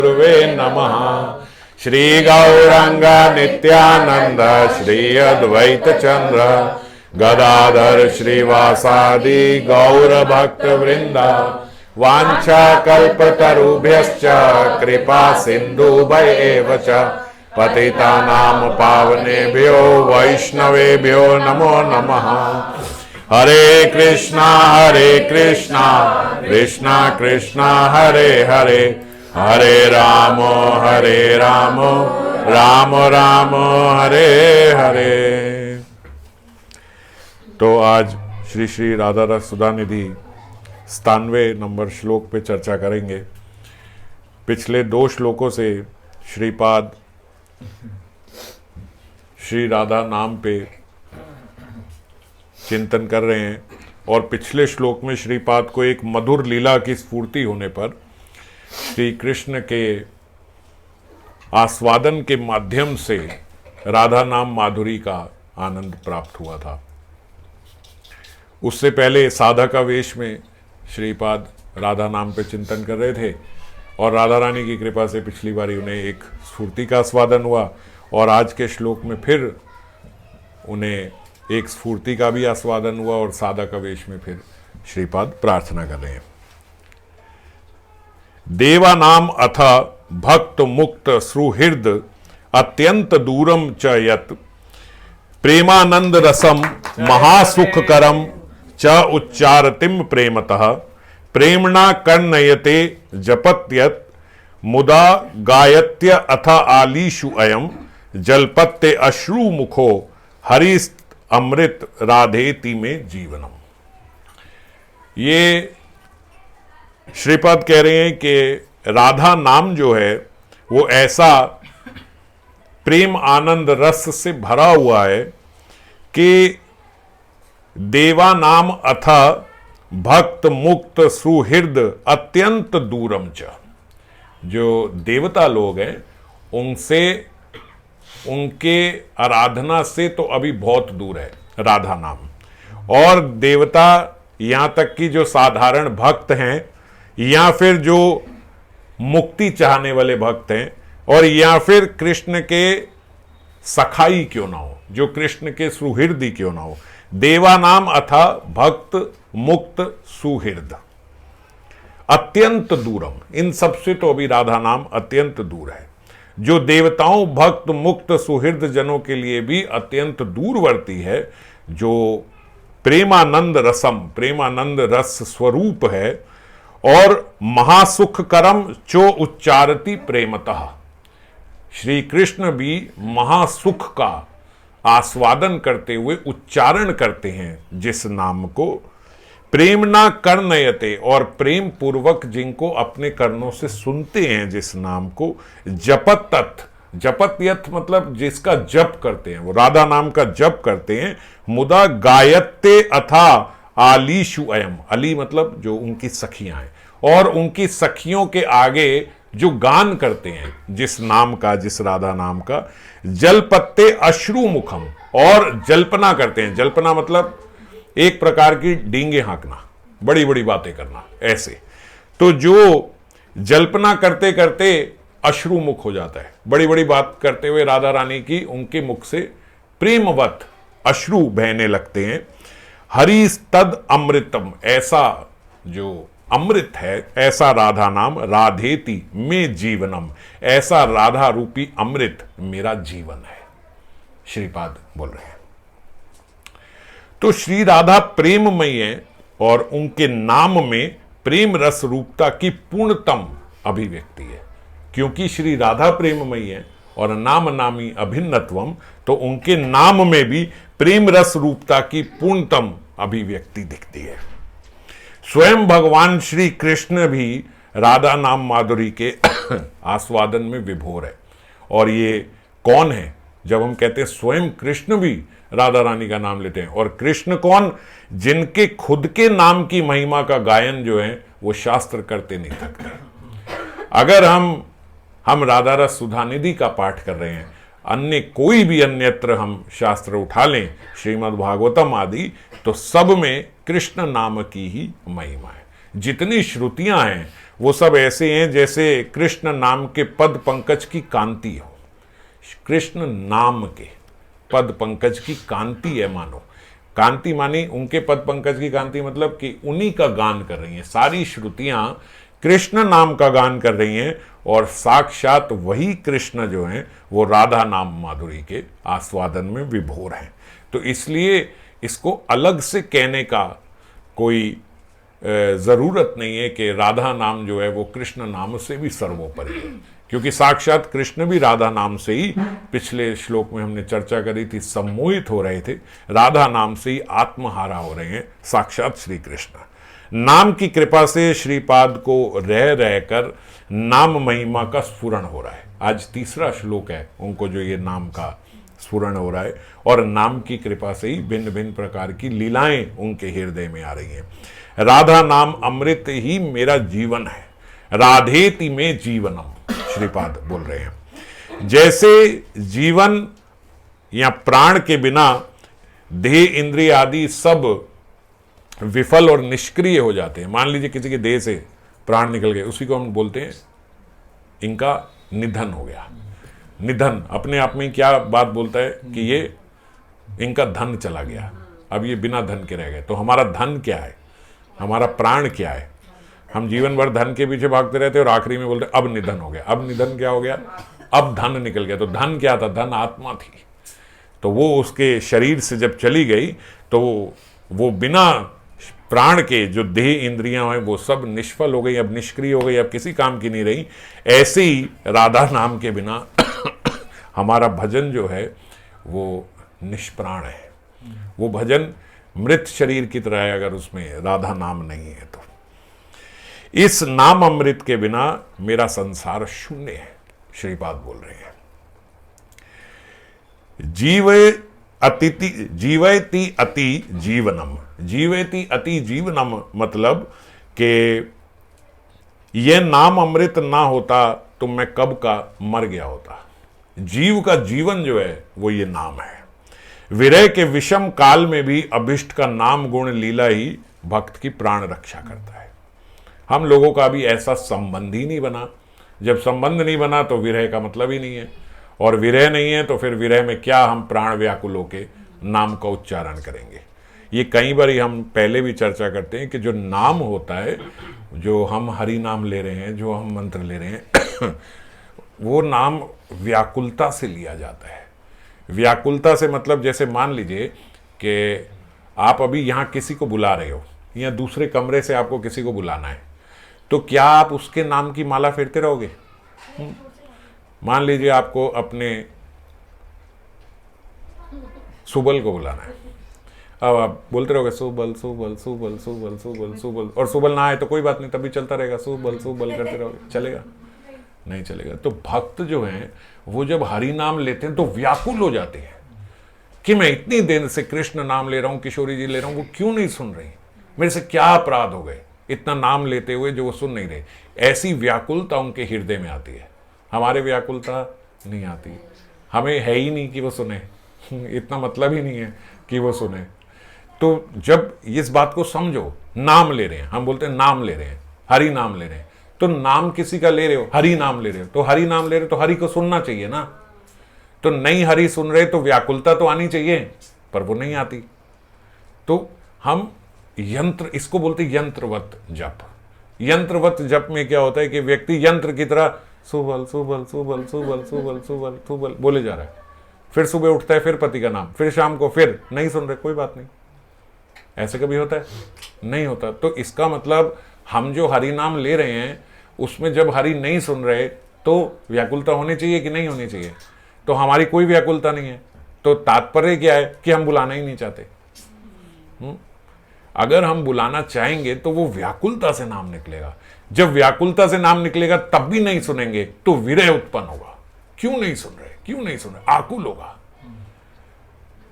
गुरुवे नमः। श्री गौरांग नित्यानंद श्री अद्वैत चंद्र गदाधर श्रीवासादि गौर भक्त वृंदा वांछा कल्पतरुभ्यश्च कृपा सिंधुभ्येव च पतितानां पावनेभ्यो वैष्णवेभ्यो नमो नमः। हरे कृष्णा कृष्णा कृष्णा हरे हरे, हरे राम राम राम हरे हरे। तो आज श्री श्री राधा रस सुधानिधि 97 नंबर श्लोक पे चर्चा करेंगे। पिछले 2 श्लोकों से श्रीपाद श्री राधा नाम पे चिंतन कर रहे हैं और पिछले श्लोक में श्रीपाद को एक मधुर लीला की स्फूर्ति होने पर श्री कृष्ण के आस्वादन के माध्यम से राधा नाम माधुरी का आनंद प्राप्त हुआ था। उससे पहले साधक वेश में श्रीपाद राधा नाम पे चिंतन कर रहे थे और राधा रानी की कृपा से पिछली बारी उन्हें एक स्फूर्ति का आस्वादन हुआ और आज के श्लोक में फिर उन्हें एक स्फूर्ति का भी आस्वादन हुआ और साधक वेश में फिर श्रीपाद प्रार्थना कर रहे हैं। देवानाम अथ भक्त मुक्त सुहृद अत्यंत दूरम च यत् प्रेमानंद रसम महासुखकरम च उच्चारतिम प्रेमतः प्रेमणा कर्णयते जपत्यत् मुदा गायत्य अथ आलीषु अयम जलपत्ते अश्रु मुखो हरिस्त अमृत राधेति में जीवनम। ये श्रीपाद कह रहे हैं कि राधा नाम जो है वो ऐसा प्रेम आनंद रस से भरा हुआ है कि देवा नाम अथ भक्त मुक्त सुहृद अत्यंत दूरम च, जो देवता लोग हैं उनसे उनके आराधना से तो अभी बहुत दूर है राधा नाम। और देवता यहाँ तक कि जो साधारण भक्त हैं या फिर जो मुक्ति चाहने वाले भक्त हैं और या फिर कृष्ण के सखाई क्यों ना हो, जो कृष्ण के सुहृद क्यों ना हो, देवा नाम अथा भक्त मुक्त सुहृद अत्यंत दूरम, इन सबसे तो अभी राधा नाम अत्यंत दूर है। जो देवताओं भक्त मुक्त सुहृद जनों के लिए भी अत्यंत दूरवर्ती है, जो प्रेमानंद रसम प्रेमानंद रस स्वरूप है और महासुख करम चो उच्चारति प्रेमतः, श्री कृष्ण भी महासुख का आस्वादन करते हुए उच्चारण करते हैं जिस नाम को, प्रेमना कर्णयते और प्रेम पूर्वक जिनको अपने कर्णों से सुनते हैं जिस नाम को, जपत जपत यथ मतलब जिसका जप करते हैं, वो राधा नाम का जप करते हैं, मुदा गायत्ते अथा आलीषु अयम, अली मतलब जो उनकी सखियां हैं और उनकी सखियों के आगे जो गान करते हैं जिस नाम का, जिस राधा नाम का, जलपत्ते अश्रु मुखम, और जल्पना करते हैं। जल्पना मतलब एक प्रकार की डींगे हाँकना, बड़ी बड़ी बातें करना ऐसे। तो जो जल्पना करते करते अश्रु मुख हो जाता है, बड़ी बड़ी बात करते हुए राधा रानी की उनके मुख से प्रेमवत अश्रु बहने लगते हैं। हरिस्तद अमृतम, ऐसा जो अमृत है ऐसा राधा नाम, राधेति में जीवनम, ऐसा राधा रूपी अमृत मेरा जीवन है, श्रीपाद बोल रहे हैं। तो श्री राधा प्रेममयी है और उनके नाम में प्रेम रस रूपता की पूर्णतम अभिव्यक्ति है। क्योंकि श्री राधा प्रेममयी है और नाम नामी अभिन्नत्वम, तो उनके नाम में भी प्रेम रस रूपता की पूर्णतम अभिव्यक्ति दिखती है। स्वयं भगवान श्री कृष्ण भी राधा नाम माधुरी के आस्वादन में विभोर है। और ये कौन है? जब हम कहते हैं स्वयं कृष्ण भी राधा रानी का नाम लेते हैं, और कृष्ण कौन? जिनके खुद के नाम की महिमा का गायन जो है वो शास्त्र करते नहीं थकते। अगर हम राधा रस सुधानिधि का पाठ कर रहे हैं, अन्य कोई भी अन्यत्र हम शास्त्र उठा लें, श्रीमद् भागवतम आदि, तो सब में कृष्ण नाम की ही महिमा है। जितनी श्रुतियां हैं वो सब ऐसे हैं जैसे कृष्ण नाम के पद पंकज की कांति हो। कृष्ण नाम के पद पंकज की कांति है, मानो कांति मानी उनके पद पंकज की कांति, मतलब कि उन्हीं का गान कर रही हैं, सारी श्रुतियां कृष्ण नाम का गान कर रही हैं, और साक्षात वही कृष्ण जो हैं वो राधा नाम माधुरी के आस्वादन में विभोर हैं। तो इसलिए इसको अलग से कहने का कोई ज़रूरत नहीं है कि राधा नाम जो है वो कृष्ण नाम से भी सर्वोपरि है, क्योंकि साक्षात कृष्ण भी राधा नाम से ही, पिछले श्लोक में हमने चर्चा करी थी, सम्मोहित हो रहे थे, राधा नाम से ही आत्महारा हो रहे हैं साक्षात श्री कृष्ण। नाम की कृपा से श्रीपाद को रह रहकर नाम महिमा का स्फुरण हो रहा है। आज तीसरा श्लोक है उनको जो ये नाम का स्फुरण हो रहा है, और नाम की कृपा से ही भिन्न भिन्न प्रकार की लीलाएं उनके हृदय में आ रही हैं। राधा नाम अमृत ही मेरा जीवन है, राधेति में जीवनम, श्रीपाद बोल रहे हैं। जैसे जीवन या प्राण के बिना देह इंद्रिय आदि सब विफल और निष्क्रिय हो जाते हैं। मान लीजिए किसी के देह से प्राण निकल गए, उसी को हम बोलते हैं इनका निधन हो गया। निधन अपने आप में क्या बात बोलता है कि ये इनका धन चला गया, अब ये बिना धन के रह गए। तो हमारा धन क्या है, हमारा प्राण क्या है? हम जीवन भर धन के पीछे भागते रहते और आखिरी में बोलते अब निधन हो गया। अब निधन क्या हो गया? अब धन निकल गया। तो धन क्या था? धन आत्मा थी। तो वो उसके शरीर से जब चली गई तो वो बिना प्राण के जो देह इंद्रियां हैं वो सब निष्फल हो गई, अब निष्क्रिय हो गई, अब किसी काम की नहीं रही। ऐसे ही राधा नाम के बिना हमारा भजन जो है वो निष्प्राण है। वो भजन मृत शरीर की तरह है अगर उसमें राधा नाम नहीं है तो। इस नाम अमृत के बिना मेरा संसार शून्य है, श्रीपाद बोल रहे हैं। जीवयति अति जीवनम, जीवयति अति जीवनम मतलब कि यह नाम अमृत ना होता तो मैं कब का मर गया होता। जीव का जीवन जो है वो ये नाम है। विरह के विषम काल में भी अभिष्ट का नाम गुण लीला ही भक्त की प्राण रक्षा करता है। हम लोगों का भी ऐसा संबंध ही नहीं बना। जब संबंध नहीं बना तो विरह का मतलब ही नहीं है, और विरह नहीं है तो फिर विरह में क्या हम प्राण व्याकुल होके नाम का उच्चारण करेंगे। ये कई बार हम पहले भी चर्चा करते हैं कि जो नाम होता है, जो हम हरि नाम ले रहे हैं, जो हम मंत्र ले रहे हैं वो नाम व्याकुलता से लिया जाता है। व्याकुलता से मतलब जैसे मान लीजिए कि आप अभी यहाँ किसी को बुला रहे हो, या दूसरे कमरे से आपको किसी को बुलाना है, तो क्या आप उसके नाम की माला फेरते रहोगे? मान लीजिए आपको अपने सुबल को बुलाना है, अब आप बोलते रहोगे सुबल सुबल सुबल सुबल सुबल सुबल, और सुबल ना आए तो कोई बात नहीं, तभी चलता रहेगा, सुबल सुबल करते रहोगे, चलेगा? नहीं चलेगा। तो भक्त जो हैं वो जब हरि नाम लेते हैं तो व्याकुल हो जाते हैं कि मैं इतनी देर से कृष्ण नाम ले रहा हूं, किशोरी जी ले रहा हूं, वो क्यों नहीं सुन रही? मेरे से क्या अपराध हो गए इतना नाम लेते हुए जो वो सुन नहीं रहे? ऐसी व्याकुलता उनके हृदय में आती है। हमारे व्याकुलता नहीं आती, हमें है ही नहीं कि वो सुने, इतना मतलब ही नहीं है कि वो सुने। तो जब इस बात को समझो, नाम ले रहे हैं, हम बोलते हैं नाम ले रहे हैं, हरि नाम ले रहे हैं, तो नाम किसी का ले रहे हो, हरि नाम ले रहे हो, तो हरि नाम ले रहे हो तो हरि को सुनना चाहिए ना। तो नहीं हरि सुन रहे तो व्याकुलता तो आनी चाहिए, पर वो नहीं आती। तो हम यंत्र, इसको बोलते यंत्रवत जप। यंत्रवत जप में क्या होता है कि व्यक्ति यंत्र की तरह सुबल सुबल सुबल सुबल सुबल सुबल सुबल बोले जा रहा है, फिर सुबह उठता है फिर पति का नाम, फिर शाम को फिर नहीं सुन रहे, कोई बात नहीं। ऐसे कभी होता है? नहीं होता। तो इसका मतलब हम जो हरि नाम ले रहे हैं उसमें जब हरि नहीं सुन रहे तो व्याकुलता होनी चाहिए कि नहीं होनी चाहिए? तो हमारी कोई व्याकुलता नहीं है। तो तात्पर्य क्या है कि हम बुलाना ही नहीं चाहते। अगर हम बुलाना चाहेंगे तो वो व्याकुलता से नाम निकलेगा। जब व्याकुलता से नाम निकलेगा तब भी नहीं सुनेंगे तो विरह उत्पन्न होगा। क्यों नहीं सुन रहे, क्यों नहीं सुन रहे, आकुल होगा।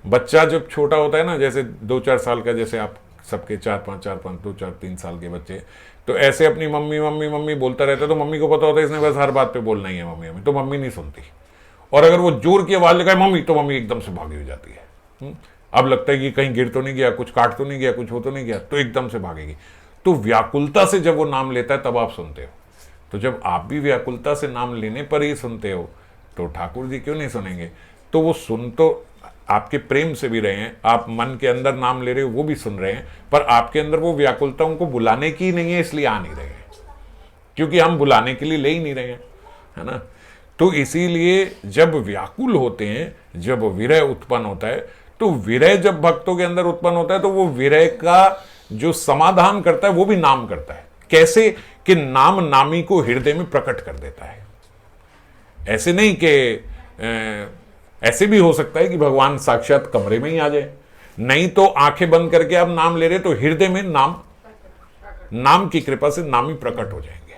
बच्चा जब छोटा होता है ना, जैसे 2-4 साल का, जैसे आप सबके 4-5 2-4-3 साल के बच्चे, तो ऐसे अपनी मम्मी मम्मी मम्मी बोलता रहता है, तो मम्मी को पता होता है इसने बस हर बात पे बोलना ही है मम्मी मम्मी, तो मम्मी नहीं सुनती। और अगर वो जोर की आवाज लगाए मम्मी, तो मम्मी एकदम से भागी हो जाती है। अब लगता है कि कहीं गिर तो नहीं गया, कुछ काट तो नहीं गया, कुछ हो तो नहीं गया, तो एकदम से भागेगी। तो व्याकुलता से जब वो नाम लेता है तब आप सुनते हो। तो जब आप भी व्याकुलता से नाम लेने पर ही सुनते हो तो ठाकुर जी क्यों नहीं सुनेंगे? तो वो सुन तो आपके प्रेम से भी रहे हैं, आप मन के अंदर नाम ले रहे हो वो भी सुन रहे हैं, पर आपके अंदर वो व्याकुलता उनको बुलाने की नहीं है, इसलिए आ नहीं रहे हैं, क्योंकि हम बुलाने के लिए ले ही नहीं रहे हैं, है ना। तो इसीलिए जब व्याकुल होते हैं, जब विरह उत्पन्न होता है, तो विरह जब भक्तों के अंदर उत्पन्न होता है तो वो विरह का जो समाधान करता है वो भी नाम करता है। कैसे कि नाम नामी को हृदय में प्रकट कर देता है। ऐसे नहीं कि ऐसे भी हो सकता है कि भगवान साक्षात कमरे में ही आ जाए, नहीं तो आंखें बंद करके आप नाम ले रहे तो हृदय में नाम की कृपा से नामी प्रकट हो जाएंगे।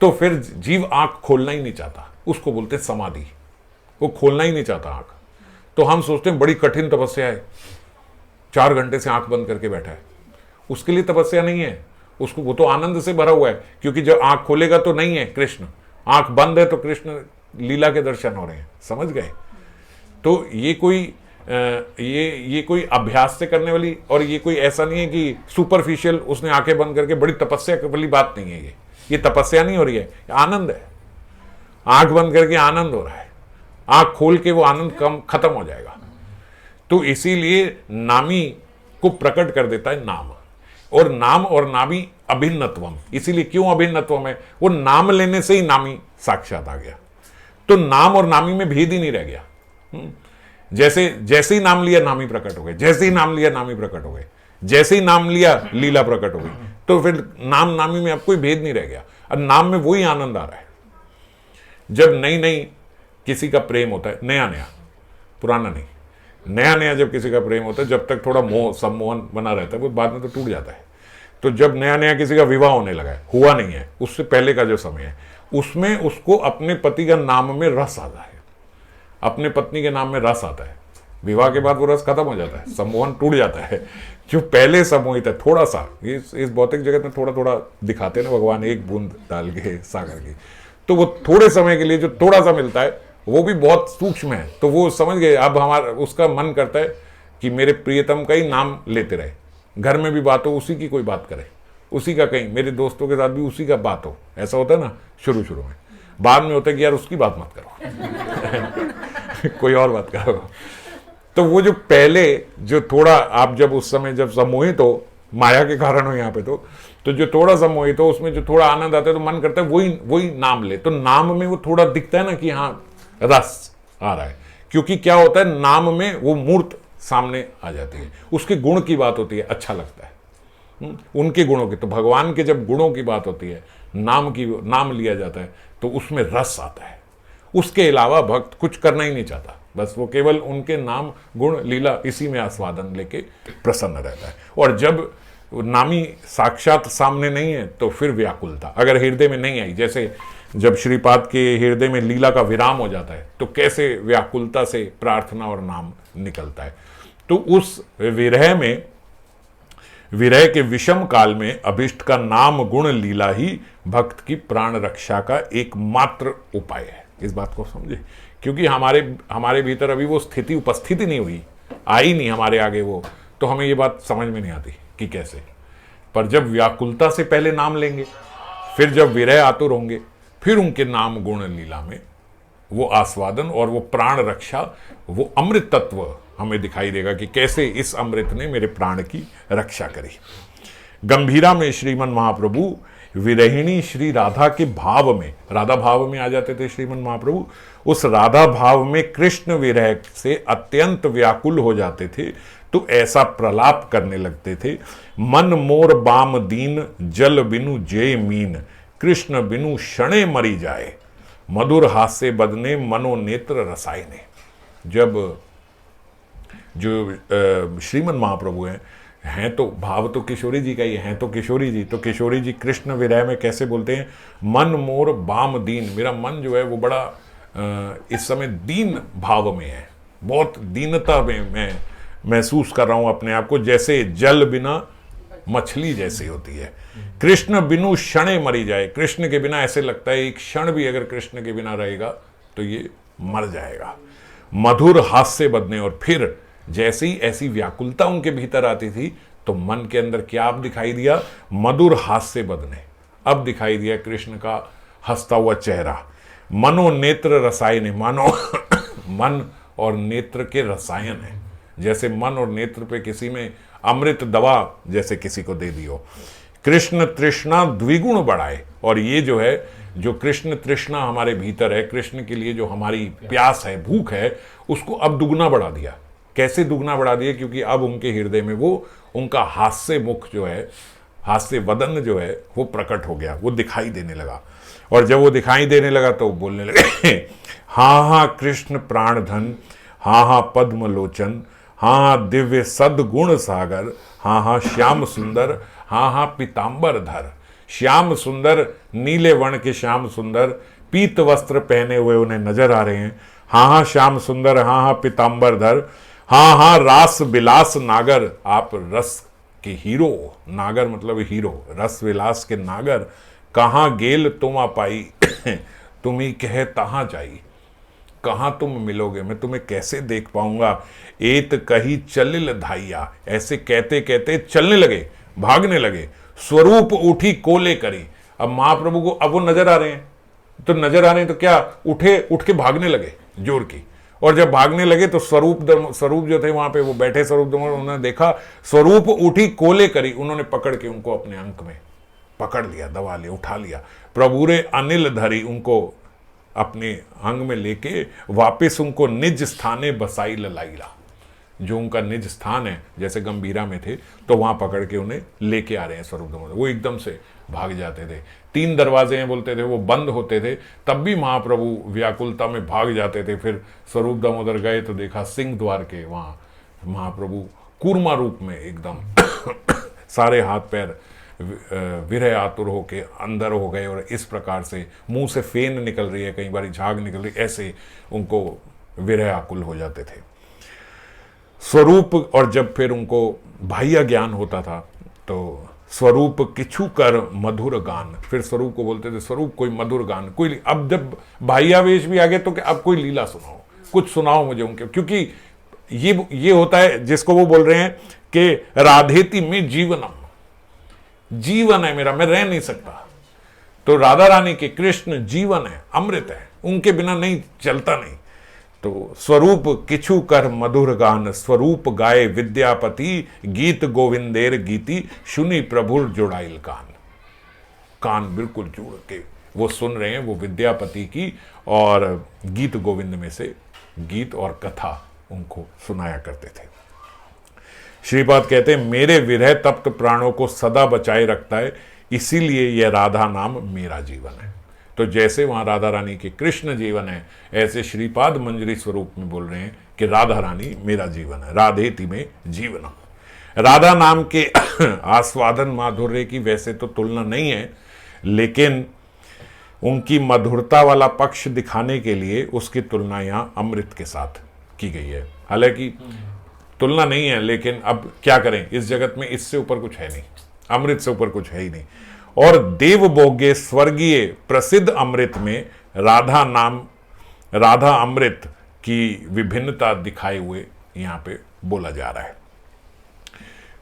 तो फिर जीव आंख खोलना ही नहीं चाहता, उसको बोलते हैं समाधि, वो खोलना ही नहीं चाहता आंख। तो हम सोचते हैं बड़ी कठिन तपस्या है, 4 घंटे से आंख बंद करके बैठा है, उसके लिए तपस्या नहीं है, उसको वो तो आनंद से भरा हुआ है, क्योंकि जब आंख खोलेगा तो नहीं है कृष्ण, आंख बंद है तो कृष्ण लीला के दर्शन हो रहे हैं, समझ गए। तो ये कोई अभ्यास से करने वाली, और ये कोई ऐसा नहीं है कि सुपरफिशियल उसने आंखें बंद करके बड़ी तपस्या वाली बात नहीं है। ये तपस्या नहीं हो रही है, आनंद है। आंख बंद करके आनंद हो रहा है, आंख खोल के वो आनंद खत्म हो जाएगा। तो इसीलिए नामी को प्रकट कर देता है नाम, और नाम और नामी अभिन्नत्वम। इसीलिए क्यों अभिन्नत्वम है? वो नाम लेने से ही नामी साक्षात आ गया, तो नाम और नामी में भेद ही नहीं रह गया। जैसे ही नाम लिया नामी प्रकट हो गए, जैसे ही नाम लिया नामी प्रकट हो गए, जैसे ही नाम लिया लीला प्रकट हो गई। तो फिर नाम नामी में अब कोई भेद नहीं रह गया, अब नाम में वही आनंद आ रहा है। जब नई किसी का प्रेम होता है, नया पुराना नहीं, नया जब किसी का प्रेम होता है, जब तक थोड़ा मोह सम्मोहन बना रहता है, वो बाद में तो टूट जाता है। तो जब नया किसी का विवाह होने लगा है, हुआ नहीं है, उससे पहले का जो समय है, उसमें उसको अपने पति का नाम में रस आता है, अपने पत्नी के नाम में रस आता है। विवाह के बाद वो रस खत्म हो जाता है, सम्मोहन टूट जाता है। जो पहले सम्मोहित है, थोड़ा सा इस भौतिक जगत में थोड़ा दिखाते हैं ना भगवान, एक बूंद डाल के सागर की, तो वो थोड़े समय के लिए जो थोड़ा सा मिलता है वो भी बहुत सूक्ष्म है। तो वो समझ गए, अब हमारा उसका मन करता है कि मेरे प्रियतम का ही नाम लेते रहे, घर में भी बात हो उसी की कोई बात करे, उसी का, कहीं मेरे दोस्तों के साथ भी उसी का बात हो। ऐसा होता है ना शुरू में, बाद में होता है कि यार उसकी बात मत करो कोई और बात करो। तो वो जो पहले जो थोड़ा, आप जब उस समय जब सम्मोहित हो, माया के कारण हो यहाँ पे, तो जो थोड़ा सम्मोहित हो उसमें जो थोड़ा आनंद आता है, तो मन करता है वही नाम ले। तो नाम में वो थोड़ा दिखता है ना कि हाँ रस आ रहा है, क्योंकि क्या होता है नाम में वो मूर्त सामने आ जाती है, उसके गुण की बात होती है, अच्छा लगता है उनके गुणों की। तो भगवान के जब गुणों की बात होती है, नाम लिया जाता है, तो उसमें रस आता है। उसके अलावा भक्त कुछ करना ही नहीं चाहता, बस वो केवल उनके नाम गुण लीला इसी में आस्वादन लेके प्रसन्न रहता है। और जब नामी साक्षात सामने नहीं है तो फिर व्याकुलता अगर हृदय में नहीं आई, जैसे जब श्रीपाद के हृदय में लीला का विराम हो जाता है, तो कैसे व्याकुलता से प्रार्थना और नाम निकलता है। तो उस विरह के विषम काल में अभिष्ट का नाम गुण लीला ही भक्त की प्राण रक्षा का एकमात्र उपाय है। इस बात को समझे, क्योंकि हमारे भीतर अभी वो स्थिति उपस्थित ही नहीं हुई, आई नहीं हमारे आगे वो, तो हमें ये बात समझ में नहीं आती कि कैसे। पर जब व्याकुलता से पहले नाम लेंगे, फिर जब विरह आतुर होंगे, फिर उनके नाम गुण लीला में वो आस्वादन और वो प्राण रक्षा, वो अमृत तत्व हमें दिखाई देगा कि कैसे इस अमृत ने मेरे प्राण की रक्षा करी। गंभीरा में श्रीमन महाप्रभु विरहिणी श्री राधा के भाव में, राधा भाव में आ जाते थे श्रीमन महाप्रभु, उस राधा भाव में कृष्ण विरह से अत्यंत व्याकुल हो जाते थे। तो ऐसा प्रलाप करने लगते थे, मन मोर बाम दीन जल बिनु जय मीन, कृष्ण बिनु क्षणे मरी जाए, मधुर हास्य बदने मनोनेत्र रसायने। जब जो श्रीमन महाप्रभु हैं तो भाव तो किशोरी जी का ही हैं, तो किशोरी जी कृष्ण विरह में कैसे बोलते हैं, मन मोर बाम दीन, मेरा मन जो है वो बड़ा इस समय दीन भाव में है, बहुत दीनता में मैं महसूस कर रहा हूं अपने आप को, जैसे जल बिना मछली जैसी होती है। कृष्ण बिनु क्षणे मरी जाए, कृष्ण के बिना ऐसे लगता है एक क्षण भी अगर कृष्ण के बिना रहेगा तो ये मर जाएगा। मधुर हास्य बदने, और फिर जैसे ही ऐसी व्याकुलता उनके भीतर आती थी तो मन के अंदर क्या आप दिखाई दिया, मधुर हास्य बदने, अब दिखाई दिया कृष्ण का हंसता हुआ चेहरा। मनो नेत्र रसायन, मानो मन और नेत्र के रसायन है, जैसे मन और नेत्र पे किसी में अमृत दवा जैसे किसी को दे दियो। कृष्ण तृष्णा द्विगुण बढ़ाए, और ये जो है, जो कृष्ण तृष्णा हमारे भीतर है, कृष्ण के लिए जो हमारी प्यास है, भूख है, उसको अब दुगना बढ़ा दिया। कैसे दुगना बढ़ा दिया? क्योंकि अब उनके हृदय में वो उनका हास्य मुख जो है, हास्य वदन जो है, वो प्रकट हो गया, वो दिखाई देने लगा। और जब वो दिखाई देने लगा तो बोलने लगे हाँ हाँ कृष्ण प्राणधन, हाँ हाँ पद्मलोचन, हाँ हाँ दिव्य सद्गुण सागर, हाँ हाँ श्याम सुंदर, हाँ हाँ पीताम्बर धर। श्याम सुंदर, नीले वर्ण के श्याम सुंदर, पीत वस्त्र पहने हुए उन्हें नजर आ रहे हैं। हाँ हाँ श्याम सुंदर, हाँ हाँ पीताम्बर धर, हाँ हाँ रास विलास नागर, आप रस के हीरो, नागर मतलब हीरो, रस विलास के नागर, कहाँ गेल तुम आ पाई तुम्ही कहे तहाँ जाई। कहाँ तुम मिलोगे, मैं तुम्हें कैसे देख पाऊंगा। एत कही चलिल धाइया, ऐसे कहते कहते चलने लगे, भागने लगे। स्वरूप उठी कोले करी, अब महाप्रभु को अब वो नजर आ रहे हैं, तो नजर आ रहे हैं तो क्या, उठ के भागने लगे जोर की। और जब भागने लगे तो स्वरूप जो थे वहां पे, वो बैठे स्वरूप उन्होंने देखा, स्वरूप उठी कोले करी, उन्होंने पकड़ के उनको अपने अंक में पकड़ लिया, दबा लिया, उठा लिया। प्रभुरे अनिल धरी, उनको अपने अंग में लेके वापस उनको निज स्थाने बसाई ललाईला, जो उनका निज स्थान है, जैसे गंभीरा में थे तो वहां पकड़ के उन्हें लेके आ रहे हैं स्वरूप दामोदर। वो एकदम से भाग जाते थे। 3 दरवाजे हैं बोलते थे, वो बंद होते थे, तब भी महाप्रभु व्याकुलता में भाग जाते थे। फिर स्वरूप दामोदर गए तो देखा सिंह द्वार के वहां महाप्रभु कूर्मा रूप में एकदम सारे हाथ पैर विरह आतुर होके अंदर हो गए, और इस प्रकार से मुंह से फेन निकल रही है, कई बार झाग निकल रही, ऐसे उनको विरह आकुल हो जाते थे स्वरूप। और जब फिर उनको बाह्य ज्ञान होता था तो स्वरूप किछु कर मधुर गान, फिर स्वरूप को बोलते थे स्वरूप कोई मधुर गान, कोई, अब जब बाह्यावेश भी आ गए तो अब कोई लीला सुनाओ, कुछ सुनाओ मुझे उनके, क्योंकि ये होता है जिसको वो बोल रहे हैं कि राधेति में जीवनम, जीवन है मेरा, मैं रह नहीं सकता। तो राधा रानी के कृष्ण जीवन है, अमृत है, उनके बिना नहीं चलता नहीं। तो स्वरूप किछु कर मधुर गान, स्वरूप गाए विद्यापति, गीत गोविंदेर गीति, सुनी प्रभुर जोड़ाइल कान। कान बिल्कुल जोड़ के वो सुन रहे हैं, वो विद्यापति की और गीत गोविंद में से गीत और कथा उनको सुनाया करते थे। श्रीपाद कहते हैं मेरे विरह तप्त प्राणों को सदा बचाए रखता है, इसीलिए यह राधा नाम मेरा जीवन है। तो जैसे वहां राधा रानी के कृष्ण जीवन है, ऐसे श्रीपाद मंजरी स्वरूप में बोल रहे हैं कि राधा रानी मेरा जीवन है, राधेति में जीवनम। राधा नाम के आस्वादन माधुर्य की वैसे तो तुलना नहीं है, लेकिन उनकी मधुरता वाला पक्ष दिखाने के लिए उसकी तुलना यहां अमृत के साथ की गई है। हालांकि तुलना नहीं है, लेकिन अब क्या करें, इस जगत में इससे ऊपर कुछ है नहीं, अमृत से ऊपर कुछ है ही नहीं। और देवभोग्य स्वर्गीय प्रसिद्ध अमृत में राधा अमृत की विभिन्नता दिखाए हुए यहां पे बोला जा रहा है।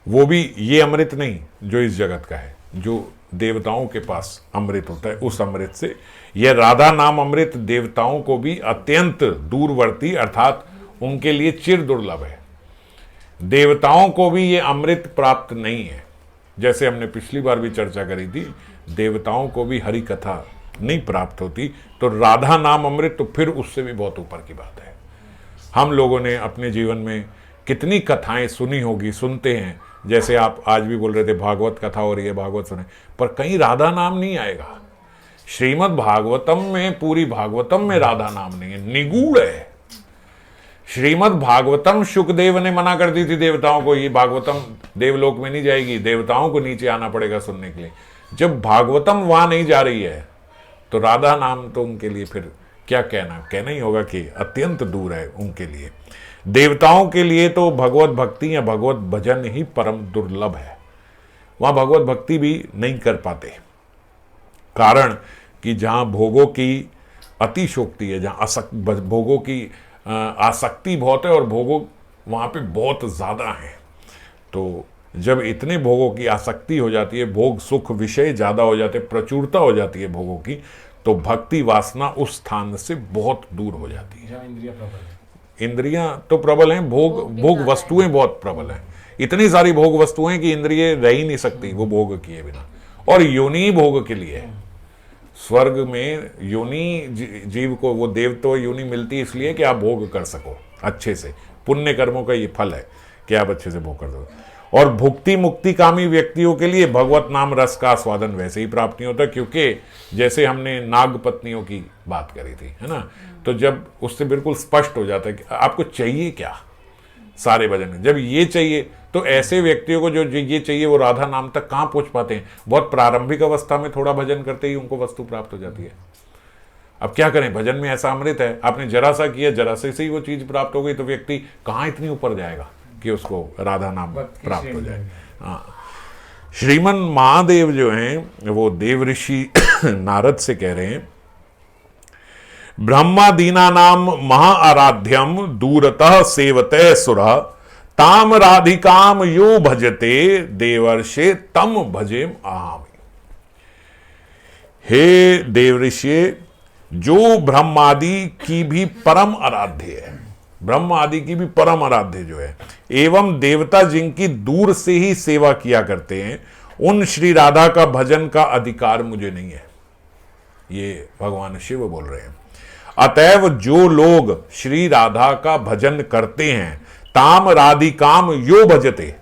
वो भी ये अमृत नहीं जो इस जगत का है, जो देवताओं के पास अमृत होता है, उस अमृत से यह राधा नाम अमृत देवताओं को भी अत्यंत दूरवर्ती, अर्थात उनके लिए चिर दुर्लभ है। देवताओं को भी ये अमृत प्राप्त नहीं है। जैसे हमने पिछली बार भी चर्चा करी थी, देवताओं को भी हरि कथा नहीं प्राप्त होती, तो राधा नाम अमृत तो फिर उससे भी बहुत ऊपर की बात है। हम लोगों ने अपने जीवन में कितनी कथाएं सुनी होगी, सुनते हैं, जैसे आप आज भी बोल रहे थे भागवत कथा हो रही है, भागवत सुने, पर कहीं राधा नाम नहीं आएगा। श्रीमद् भागवतम में, पूरी भागवतम में राधा नाम नहीं है, निगूढ़ है। श्रीमद् भागवतम शुकदेव ने मना कर दी थी देवताओं को, ये भागवतम देवलोक में नहीं जाएगी, देवताओं को नीचे आना पड़ेगा सुनने के लिए। जब भागवतम वहां नहीं जा रही है तो राधा नाम तो उनके लिए फिर क्या कहना ही होगा कि अत्यंत दूर है उनके लिए। देवताओं के लिए तो भगवत भक्ति या भगवत भजन ही परम दुर्लभ है, वहां भगवत भक्ति भी नहीं कर पाते, कारण कि जहां भोगों की अतिशोक्ति है, जहां भोगों की आसक्ति बहुत है और भोगों वहां पे बहुत ज्यादा है। तो जब इतने भोगों की आसक्ति हो जाती है, भोग सुख विषय ज्यादा हो जाते, प्रचुरता हो जाती है भोगों की, तो भक्ति वासना उस स्थान से बहुत दूर हो जाती है। इंद्रियां तो प्रबल हैं, भोग वस्तुएं बहुत प्रबल हैं। इतनी सारी भोग वस्तुएं कि इंद्रिय रह ही नहीं सकती वो भोग किए बिना। और योनि भोग के लिए, स्वर्ग में योनि जीव को वो देवत्व योनि मिलती है इसलिए कि आप भोग कर सको अच्छे से, पुण्य कर्मों का ये फल है कि आप अच्छे से भोग कर सको। और भुक्ति मुक्ति कामी व्यक्तियों के लिए भगवत नाम रस का आस्वादन वैसे ही प्राप्त नहीं होता, क्योंकि जैसे हमने नाग पत्नियों की बात करी थी, है ना, तो जब उससे बिल्कुल स्पष्ट हो जाता है कि आपको चाहिए क्या सारे भजन में, जब ये चाहिए, तो ऐसे व्यक्तियों को जो ये चाहिए वो राधा नाम तक कहाँ पहुंच पाते हैं। बहुत प्रारंभिक अवस्था में थोड़ा भजन करते ही उनको वस्तु प्राप्त हो जाती है। अब क्या करें, भजन में ऐसा अमृत है, आपने जरा सा किया, जरा से ही वो चीज प्राप्त हो गई, तो व्यक्ति कहाँ इतनी ऊपर जाएगा कि उसको राधा नाम प्राप्त हो जाए। हाँ, श्रीमन महादेव जो हैं वो देव ऋषि नारद से कह रहे हैं, ब्रह्मादीना नाम महाआराध्यम दूरतः सेवते सुरा ताम राधिकाम यो भजते देवर्षे तम भजेम आहामि। हे देवऋषि, जो ब्रह्म आदि की भी परम आराध्य है, ब्रह्म आदि की भी परम आराध्य जो है, एवं देवता जिनकी दूर से ही सेवा किया करते हैं, उन श्री राधा का भजन का अधिकार मुझे नहीं है। ये भगवान शिव बोल रहे हैं। अतएव जो लोग श्री राधा का भजन करते हैं, ताम राधिकाम यो भजते,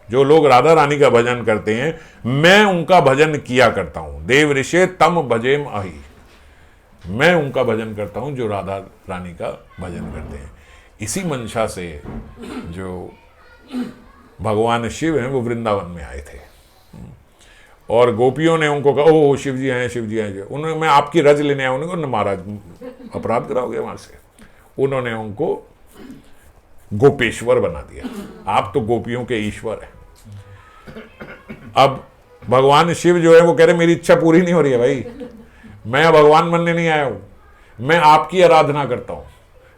जो लोग राधा रानी का भजन करते हैं, मैं उनका भजन किया करता हूं। देव ऋषि तम भजेम अहि, मैं उनका भजन करता हूं जो राधा रानी का भजन करते हैं। इसी मंशा से जो भगवान शिव हैं वो वृंदावन में आए थे, और गोपियों ने उनको कहा, ओ शिव जी हैं, शिव जी हैं। उन्होंने, मैं आपकी रज लेने आया, उन्होंने कहा महाराज अपराध कराओगे हमारे से। उन्होंने उनको गोपेश्वर बना दिया, आप तो गोपियों के ईश्वर हैं। अब भगवान शिव जो है वो कह रहे मेरी इच्छा पूरी नहीं हो रही है भाई, मैं भगवान बनने नहीं आया हूं, मैं आपकी आराधना करता हूं,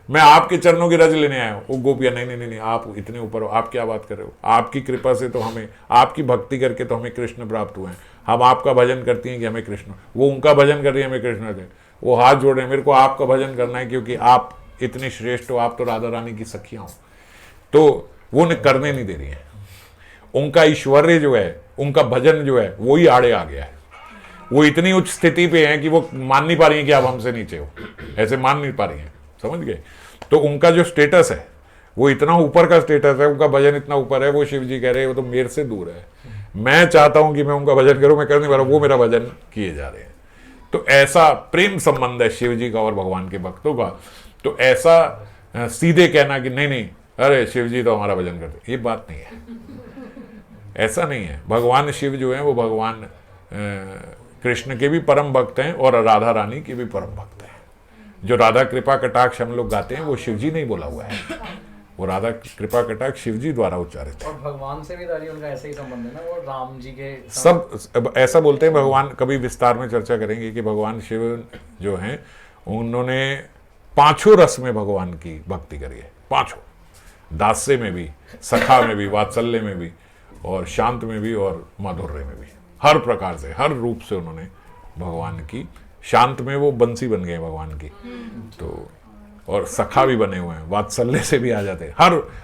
मैं आपके चरणों की रज लेने आया हूं। वो गोपियां, नहीं नहीं नहीं, आप इतने ऊपर हो, आप क्या बात कर रहे हो, आपकी कृपा से तो हमें, आपकी भक्ति करके तो हमें कृष्ण प्राप्त हुए हैं, हम आपका भजन करती हैं कि हमें कृष्ण, वो उनका भजन कर रही है हमें कृष्ण दे। वो हाथ जोड़ रहे हैं, मेरे को आपका भजन करना है क्योंकि आप इतने श्रेष्ठ हो, आप तो राधा रानी की सखियां हो। तो वो उन्हें करने नहीं दे रही है, उनका ऐश्वर्य जो है, उनका भजन जो है वो ही आड़े आ गया है। वो इतनी उच्च स्थिति पे हैं कि वो मान नहीं पा रही हैं कि आप हमसे नीचे हो, ऐसे मान नहीं पा रही हैं, समझ गए। तो उनका जो स्टेटस है वो इतना ऊपर का स्टेटस है, उनका भजन इतना ऊपर है, वो शिव जी कह रहे हैं वो तो मेरे से दूर है, मैं चाहता हूं कि मैं उनका भजन करूं, मैं कर नहीं पा रहा, वो मेरा भजन किए जा रहे हैं। तो ऐसा प्रेम संबंध है शिव जी का और भगवान के भक्तों का। तो ऐसा सीधे कहना कि नहीं नहीं, अरे शिव जी तो हमारा भजन करते, ये बात नहीं है, ऐसा नहीं है। भगवान शिव जो है वो भगवान कृष्ण के भी परम भक्त हैं और राधा रानी के भी परम भक्त हैं। जो राधा कृपा कटाक्ष हम लोग गाते हैं वो शिव जी नहीं बोला हुआ है, वो राधा कृपा कटाक्ष शिव जी द्वारा उच्चारित है। और भगवान से भी उनका ऐसा ही संबंध है ना, वो राम जी के सब ऐसा बोलते हैं। भगवान, कभी विस्तार में चर्चा करेंगे कि भगवान शिव जो हैं उन्होंने पांचों रस में भगवान की भक्ति करी है, पांचों, दास्य में भी, सखा में भी, वात्सल्य में भी, और शांत में भी, और माधुर्य में भी, हर प्रकार से, हर रूप से उन्होंने भगवान की, शांत में वो बंसी बन गए भगवान की, तो और सखा भी बने हुए हैं, वात्सल्य से भी आ जाते हैं,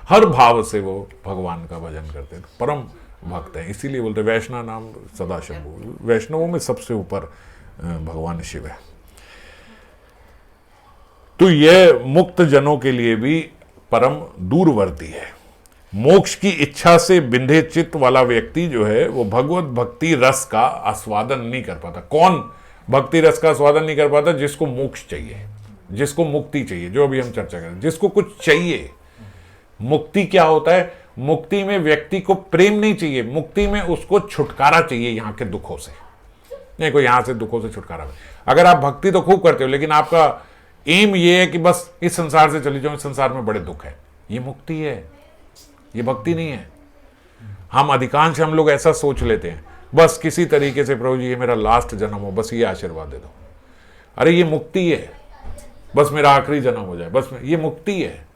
हर भाव से वो भगवान का भजन करते हैं, परम भक्त हैं। इसीलिए बोलते वैष्णव नाम सदा शंभु, वैष्णवों में सबसे ऊपर भगवान शिव है। तो यह मुक्त जनों के लिए भी परम दूरवर्ती है। मोक्ष की इच्छा से बिंधे चित्त वाला व्यक्ति जो है वो भगवत भक्ति रस का आस्वादन नहीं कर पाता। कौन भक्ति रस का आस्वादन नहीं कर पाता? जिसको मोक्ष चाहिए, जिसको मुक्ति चाहिए, जो अभी हम चर्चा करें, जिसको कुछ चाहिए। मुक्ति क्या होता है? मुक्ति में व्यक्ति को प्रेम नहीं चाहिए, मुक्ति में उसको छुटकारा चाहिए यहाँ के दुखों से। नहीं, कोई यहां से दुखों से छुटकारा। अगर आप भक्ति तो खूब करते हो लेकिन आपका एम ये है कि बस इस संसार से चली जाओ, इस संसार में बड़े दुख है, ये मुक्ति है, ये भक्ति नहीं है। हम लोग ऐसा सोच लेते हैं, बस किसी तरीके से प्रभु जी ये मेरा लास्ट जन्म हो, बस ये आशीर्वाद दे दो। अरे ये मुक्ति है, बस मेरा आखिरी जन्म हो जाए, बस ये मुक्ति है।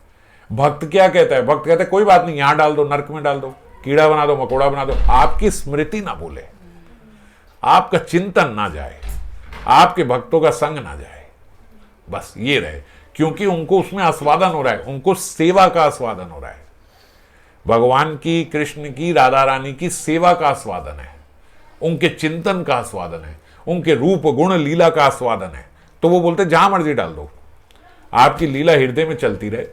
भक्त क्या कहता है? भक्त कहता है कोई बात नहीं, यहां डाल दो, नरक में डाल दो, कीड़ा बना दो, मकोड़ा बना दो, आपकी स्मृति ना भूले, आपका चिंतन ना जाए, आपके भक्तों का संग ना जाए, बस ये रहे। क्योंकि उनको उसमें आस्वादन हो रहा है, उनको सेवा का आस्वादन हो रहा है, भगवान की, कृष्ण की, राधा रानी की सेवा का आस्वादन है, उनके चिंतन का आस्वादन है, उनके रूप गुण लीला का आस्वादन है। तो वो बोलते जहां मर्जी डाल दो, आपकी लीला हृदय में चलती रहे,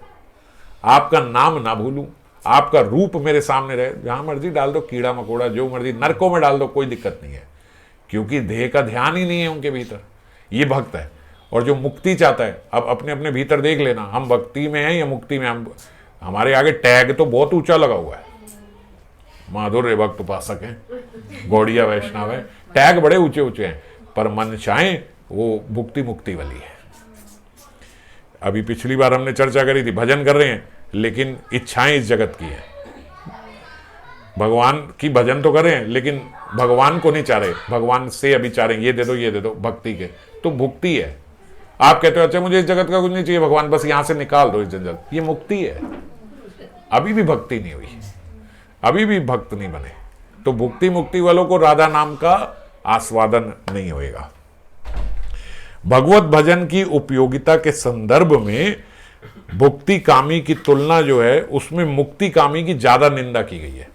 आपका नाम ना भूलूं, आपका रूप मेरे सामने रहे, जहां मर्जी डाल दो, कीड़ा मकोड़ा जो मर्जी नरकों में डाल दो, कोई दिक्कत नहीं है, क्योंकि देह का ध्यान ही नहीं है उनके भीतर। ये भक्त है। और जो मुक्ति चाहता है, अब अपने अपने भीतर देख लेना, हम भक्ति में हैं या मुक्ति में। हम, हमारे आगे टैग तो बहुत ऊंचा लगा हुआ है, माधुर्य भक्त उपासक हैं, गौड़िया वैष्णव है, टैग बड़े ऊंचे ऊंचे हैं, पर मनचाएं वो भुक्ति मुक्ति वाली है। अभी पिछली बार हमने चर्चा करी थी, भजन कर रहे हैं लेकिन इच्छाएं इस जगत की है। भगवान की भजन तो कर रहे हैं लेकिन भगवान को नहीं चाह रहे, भगवान से अभी चाह रहे हैं, ये दे दो भक्ति के, तो भुक्ति है। आप कहते हो अच्छा मुझे इस जगत का कुछ नहीं चाहिए भगवान, बस यहां से निकाल दो इस जंजल, ये मुक्ति है। अभी भी भक्ति नहीं हुई, अभी भी भक्त नहीं बने, तो भुक्ति मुक्ति वालों को राधा नाम का आस्वादन नहीं होएगा। भगवत भजन की उपयोगिता के संदर्भ में भुक्ति कामी की तुलना जो है उसमें मुक्ति कामी की ज्यादा निंदा की गई है।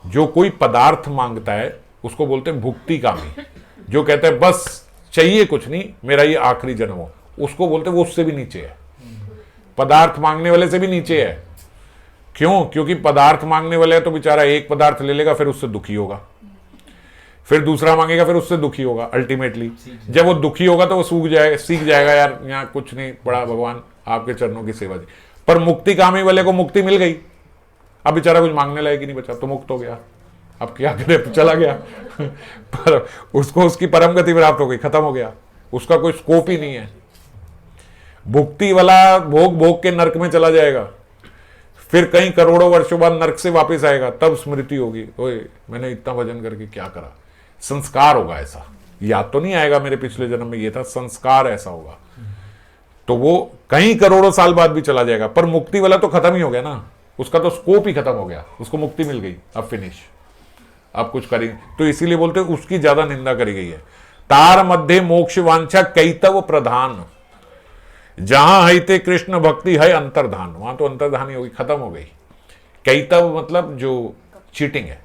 जो कोई पदार्थ मांगता है उसको बोलते हैं भुक्ति कामी, जो कहता है बस चाहिए कुछ नहीं, मेरा ये आखिरी जन्म हो, उसको बोलते हैं वो उससे भी नीचे है, पदार्थ मांगने वाले से भी नीचे है। क्यों? क्योंकि पदार्थ मांगने वाले है तो बेचारा एक पदार्थ ले लेगा, फिर उससे दुखी होगा, फिर दूसरा मांगेगा, फिर उससे दुखी होगा। अल्टीमेटली जब वो दुखी होगा तो वो सूख जाएगा, सीख जाएगा, यार यहाँ कुछ नहीं पड़ा, भगवान आपके चरणों की सेवा दी। पर मुक्ति कामी वाले को मुक्ति मिल गई, अब बेचारा कुछ मांगने लायक ही नहीं बचा, तो मुक्त हो गया, अब क्या करे, चला गया पर उसको उसकी परम गति प्राप्त हो गई, खत्म हो गया, उसका कोई स्कोप ही नहीं है। भुक्ति वाला भोग भोग के नरक में चला जाएगा, फिर कई करोड़ों वर्षों बाद नरक से वापस आएगा, तब स्मृति होगी, ओए मैंने इतना भजन करके क्या करा। संस्कार होगा ऐसा, याद तो नहीं आएगा मेरे पिछले जन्म में ये था, संस्कार ऐसा होगा, तो वो कई करोड़ों साल बाद भी चला जाएगा। पर मुक्ति वाला तो खत्म ही हो गया ना, उसका तो स्कोप ही खत्म हो गया, उसको मुक्ति मिल गई, अब फिनिश, अब कुछ करेंगे। तो इसीलिए बोलते हैं उसकी ज्यादा निंदा करी गई है। तार मध्य मोक्ष वांछा कैतव प्रधान, जहां है कृष्ण भक्ति है अंतर्धान, वहां तो अंतर्धान ही होगी, खत्म हो गई। कैतव मतलब जो चीटिंग है,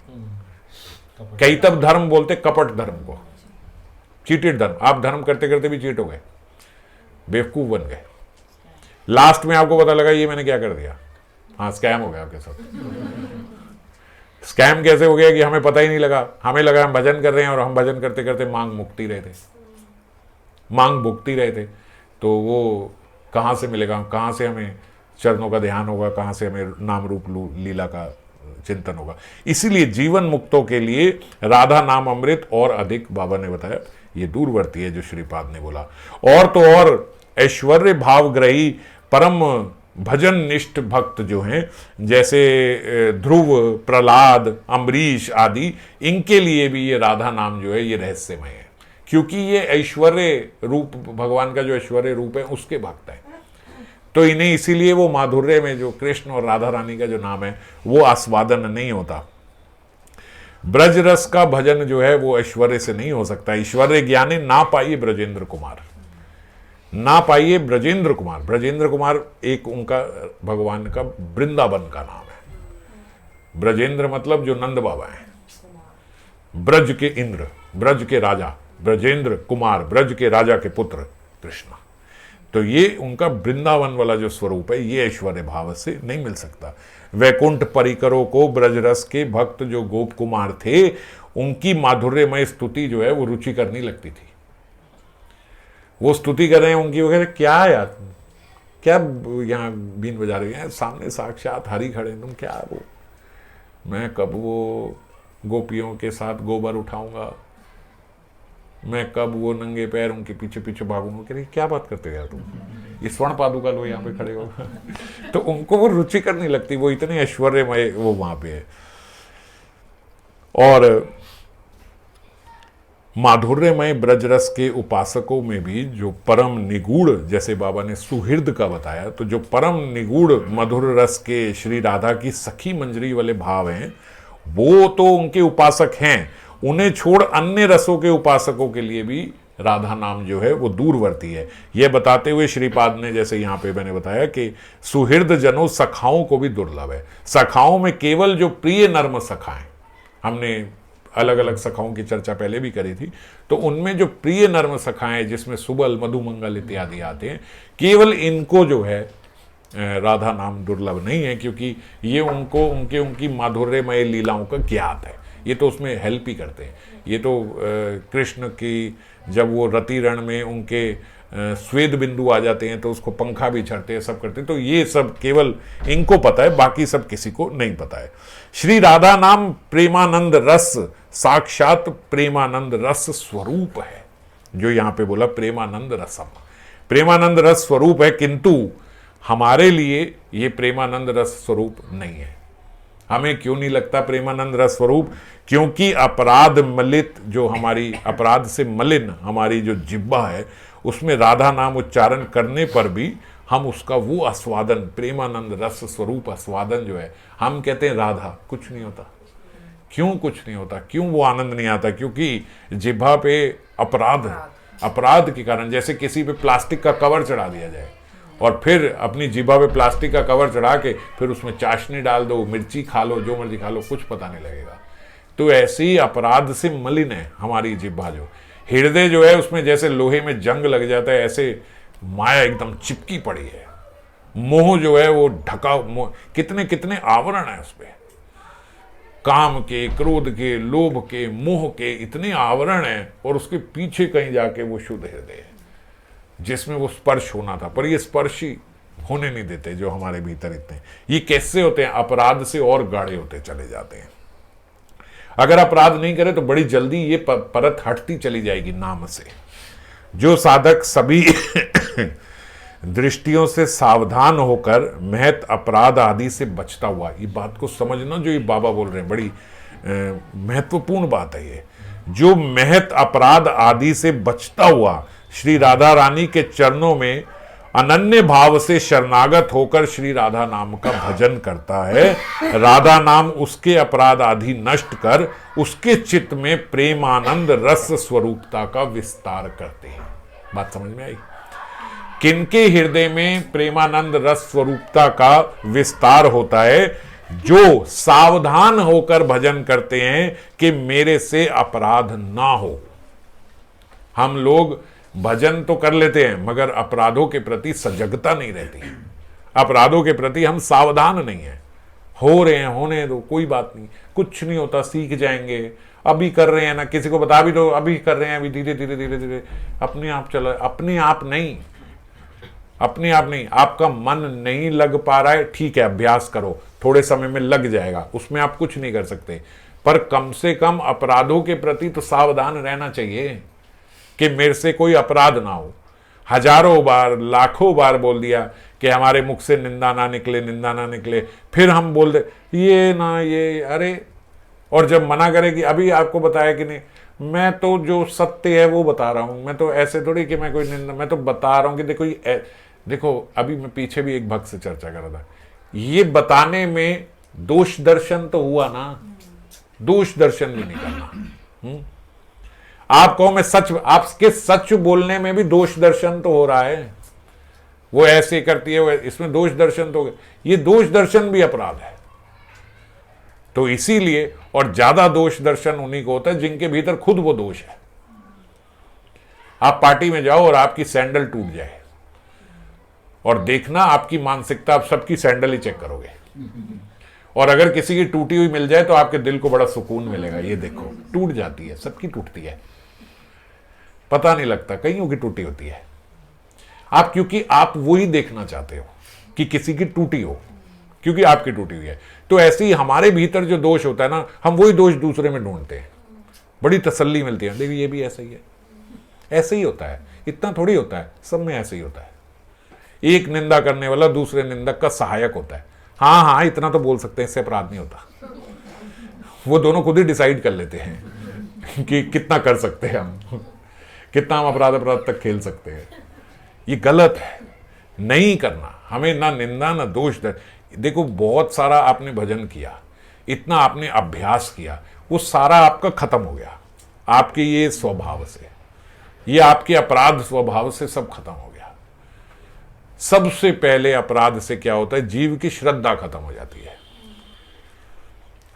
कैतव धर्म बोलते कपट धर्म को, चीटेड धर्म। आप धर्म करते करते भी चीट हो गए, बेवकूफ बन गए, लास्ट में आपको पता लगा ये मैंने क्या कर दिया, हाँ स्कैम हो गया आपके साथ। स्कैम कैसे हो गया कि हमें पता ही नहीं लगा, हमें लगा हम भजन कर रहे हैं और हम भजन करते करते मांग मुक्ति रहे थे, मांग भुगती रहे थे। तो वो कहाँ से मिलेगा, कहाँ से हमें चरणों का ध्यान होगा, कहाँ से हमें नाम रूप लीला का चिंतन होगा। इसीलिए जीवन मुक्तों के लिए राधा नाम अमृत और अधिक, बाबा ने बताया ये दूरवर्ती है जो श्रीपाद ने बोला। और तो और ऐश्वर्य भावग्रही परम भजन निष्ठ भक्त जो हैं, जैसे ध्रुव, प्रहलाद, अम्बरीश आदि, इनके लिए भी ये राधा नाम जो है ये रहस्यमय है, क्योंकि ये ऐश्वर्य रूप, भगवान का जो ऐश्वर्य रूप है उसके भक्त है। तो इन्हें इसीलिए वो माधुर्य में जो कृष्ण और राधा रानी का जो नाम है वो आस्वादन नहीं होता। ब्रज रस का भजन जो है वो ऐश्वर्य से नहीं हो सकता। ऐश्वर्य ज्ञाने ना पाइए ब्रजेंद्र कुमार, ना पाइए ब्रजेंद्र कुमार। ब्रजेंद्र कुमार एक उनका भगवान का वृंदावन का नाम है। ब्रजेंद्र मतलब जो नंद बाबा हैं, ब्रज के इंद्र, ब्रज के राजा, ब्रजेंद्र कुमार, ब्रज के राजा के पुत्र कृष्ण। तो ये उनका वृंदावन वाला जो स्वरूप है ये ऐश्वर्य भाव से नहीं मिल सकता। वैकुंठ परिकरों को ब्रज रस के भक्त जो गोप कुमार थे उनकी माधुर्यमय स्तुति जो है वो रुचि करनी लगती थी। वो स्तुति कर रहे हैं उनकी, वगैरह क्या यार, क्या यहाँ बीन बजा रहे हैं, सामने साक्षात हरि खड़े, तुम क्या वो, मैं कब वो गोपियों के साथ गोबर उठाऊंगा, मैं कब वो नंगे पैर उनके पीछे पीछे भागूंगा। कह रही क्या बात करते हो यार तुम, ये स्वर्ण पादुका लो यहाँ पे खड़े हो तो उनको वो रुचि करने लगती, वो इतने ऐश्वर्यमय वो वहां पे है। और माधुर्यमय ब्रजरस के उपासकों में भी जो परम निगूढ़, जैसे बाबा ने सुहृद का बताया, तो जो परम निगूढ़ मधुर रस के श्री राधा की सखी मंजरी वाले भाव हैं, वो तो उनके उपासक हैं। उन्हें छोड़ अन्य रसों के उपासकों के लिए भी राधा नाम जो है वो दूरवर्ती है। यह बताते हुए श्रीपाद ने, जैसे यहाँ पे मैंने बताया कि सुहृद जनों सखाओं को भी दुर्लभ है। सखाओं में केवल जो प्रिय नर्म सखाएं, हमने अलग अलग सखाओं की चर्चा पहले भी करी थी, तो उनमें जो प्रिय नर्म सखाएं जिसमें सुबल मधुमंगल इत्यादि आते हैं, केवल इनको जो है राधा नाम दुर्लभ नहीं है, क्योंकि ये उनको उनकी माधुर्यमय लीलाओं का ज्ञात है। ये तो उसमें हेल्प ही करते हैं। ये तो कृष्ण की जब वो रति रण में उनके स्वेद बिंदु आ जाते हैं तो उसको पंखा भी चढ़ते हैं, सब करते हैं, तो ये सब केवल इनको पता है, बाकी सब किसी को नहीं पता है। श्री राधा नाम प्रेमानंद रस, साक्षात प्रेमानंद रस स्वरूप है। जो यहाँ पे बोला प्रेमानंद रसम, प्रेमानंद रस स्वरूप है, किंतु हमारे लिए ये प्रेमानंद रस स्वरूप नहीं है। हमें क्यों नहीं लगता प्रेमानंद रस स्वरूप? क्योंकि अपराध मलित, जो हमारी अपराध से मलिन हमारी जो जिह्वा है, उसमें राधा नाम उच्चारण करने पर भी हम उसका वो आस्वादन, प्रेमानंद रस स्वरूप आस्वादन जो है, हम कहते हैं राधा, कुछ नहीं होता। क्यों कुछ नहीं होता? क्यों वो आनंद नहीं आता? क्योंकि जिह्वा पे अपराध के कारण, जैसे किसी पे प्लास्टिक का कवर चढ़ा दिया जाए और फिर अपनी जीभा पे प्लास्टिक का कवर चढ़ा के फिर उसमें चाशनी डाल दो, मिर्ची खा लो, जो मर्जी खा लो, कुछ पता नहीं लगेगा। तो ऐसे ही अपराध से मलिन है हमारी जिह्वा। जो हृदय जो है उसमें जैसे लोहे में जंग लग जाता है, ऐसे माया एकदम चिपकी पड़ी है। मोह जो है वो ढका, कितने कितने आवरण है उस पर, काम के, क्रोध के, लोभ के, मोह के इतने आवरण हैं, और उसके पीछे कहीं जाके वो शुद्ध हृदय है जिसमें वो स्पर्श होना था, पर ये स्पर्श ही होने नहीं देते जो हमारे भीतर इतने। ये कैसे होते हैं? अपराध से और गाढ़े होते चले जाते हैं। अगर अपराध नहीं करे तो बड़ी जल्दी ये परत हटती चली जाएगी नाम से। जो साधक सभी दृष्टियों से सावधान होकर महत अपराध आदि से बचता हुआ, ये बात को समझना जो ये बाबा बोल रहे हैं, बड़ी महत्वपूर्ण बात है ये। जो महत अपराध आदि से बचता हुआ श्री राधा रानी के चरणों में अनन्य भाव से शरणागत होकर श्री राधा नाम का भजन करता है, राधा नाम उसके अपराध आदि नष्ट कर उसके चित्त में प्रेमानंद रस स्वरूपता का विस्तार करते हैं। बात समझ में आई? किनके हृदय में प्रेमानंद रस स्वरूपता का विस्तार होता है? जो सावधान होकर भजन करते हैं कि मेरे से अपराध ना हो। हम लोग भजन तो कर लेते हैं मगर अपराधों के प्रति सजगता नहीं रहती। अपराधों के प्रति हम सावधान नहीं है। हो रहे हैं, होने दो, कोई बात नहीं, कुछ नहीं होता, सीख जाएंगे, अभी कर रहे हैं ना, किसी को बता भी दो, अभी कर रहे हैं, अभी धीरे धीरे धीरे धीरे अपने आप चला। अपने आप नहीं, अपने आप नहीं, आपका मन नहीं लग पा रहा है, ठीक है, अभ्यास करो, थोड़े समय में लग जाएगा, उसमें आप कुछ नहीं कर सकते, पर कम से कम अपराधों के प्रति तो सावधान रहना चाहिए कि मेरे से कोई अपराध ना हो। हजारों बार, लाखों बार बोल दिया कि हमारे मुख से निंदा ना निकले, निंदा ना निकले, फिर हम बोल दे ये ना ये, अरे, और जब मना करे कि अभी आपको बताया कि नहीं, मैं तो जो सत्य है वो बता रहा हूं, मैं तो ऐसे थोड़ी कि मैं कोई निंदा, मैं तो बता रहा हूं कि देखो अभी मैं पीछे भी एक भक्त से चर्चा कर रहा था, ये बताने में दोष दर्शन तो हुआ ना, दोष दर्शन भी नहीं करना। आप कहो मैं सच, आपके सच बोलने में भी दोष दर्शन तो हो रहा है, वो ऐसे करती है, वो इसमें दोष दर्शन तो, ये दोष दर्शन भी अपराध है। तो इसीलिए, और ज्यादा दोष दर्शन उन्हीं को होता है जिनके भीतर खुद वो दोष है। आप पार्टी में जाओ और आपकी सैंडल टूट जाए, और देखना आपकी मानसिकता, आप सबकी सैंडल ही चेक करोगे, और अगर किसी की टूटी हुई मिल जाए तो आपके दिल को बड़ा सुकून मिलेगा। ये देखो टूट जाती है, सबकी टूटती है, पता नहीं लगता, कईयों की टूटी होती है। आप, क्योंकि आप वही देखना चाहते हो कि किसी की टूटी हो, क्योंकि आपकी टूटी हुई है। तो ऐसे ही हमारे भीतर जो दोष होता है ना, हम वही दोष दूसरे में ढूंढते हैं, बड़ी तसल्ली मिलती है, देखिए ये भी ऐसा ही है, ऐसे ही होता है, इतना थोड़ी होता है, सब में ऐसे ही होता है। एक निंदा करने वाला दूसरे निंदक का सहायक होता है। हाँ हाँ, इतना तो बोल सकते हैं, इससे अपराध नहीं होता। वो दोनों खुद ही डिसाइड कर लेते हैं कि कितना कर सकते हैं हम, कितना हम अपराध अपराध तक खेल सकते हैं। ये गलत है, नहीं करना। हमें ना निंदा ना दोष दे। देखो बहुत सारा आपने भजन किया, इतना आपने अभ्यास किया, वो सारा आपका खत्म हो गया आपके ये स्वभाव से, ये आपके अपराध स्वभाव से सब खत्म हो गया। सबसे पहले अपराध से क्या होता है, जीव की श्रद्धा खत्म हो जाती है।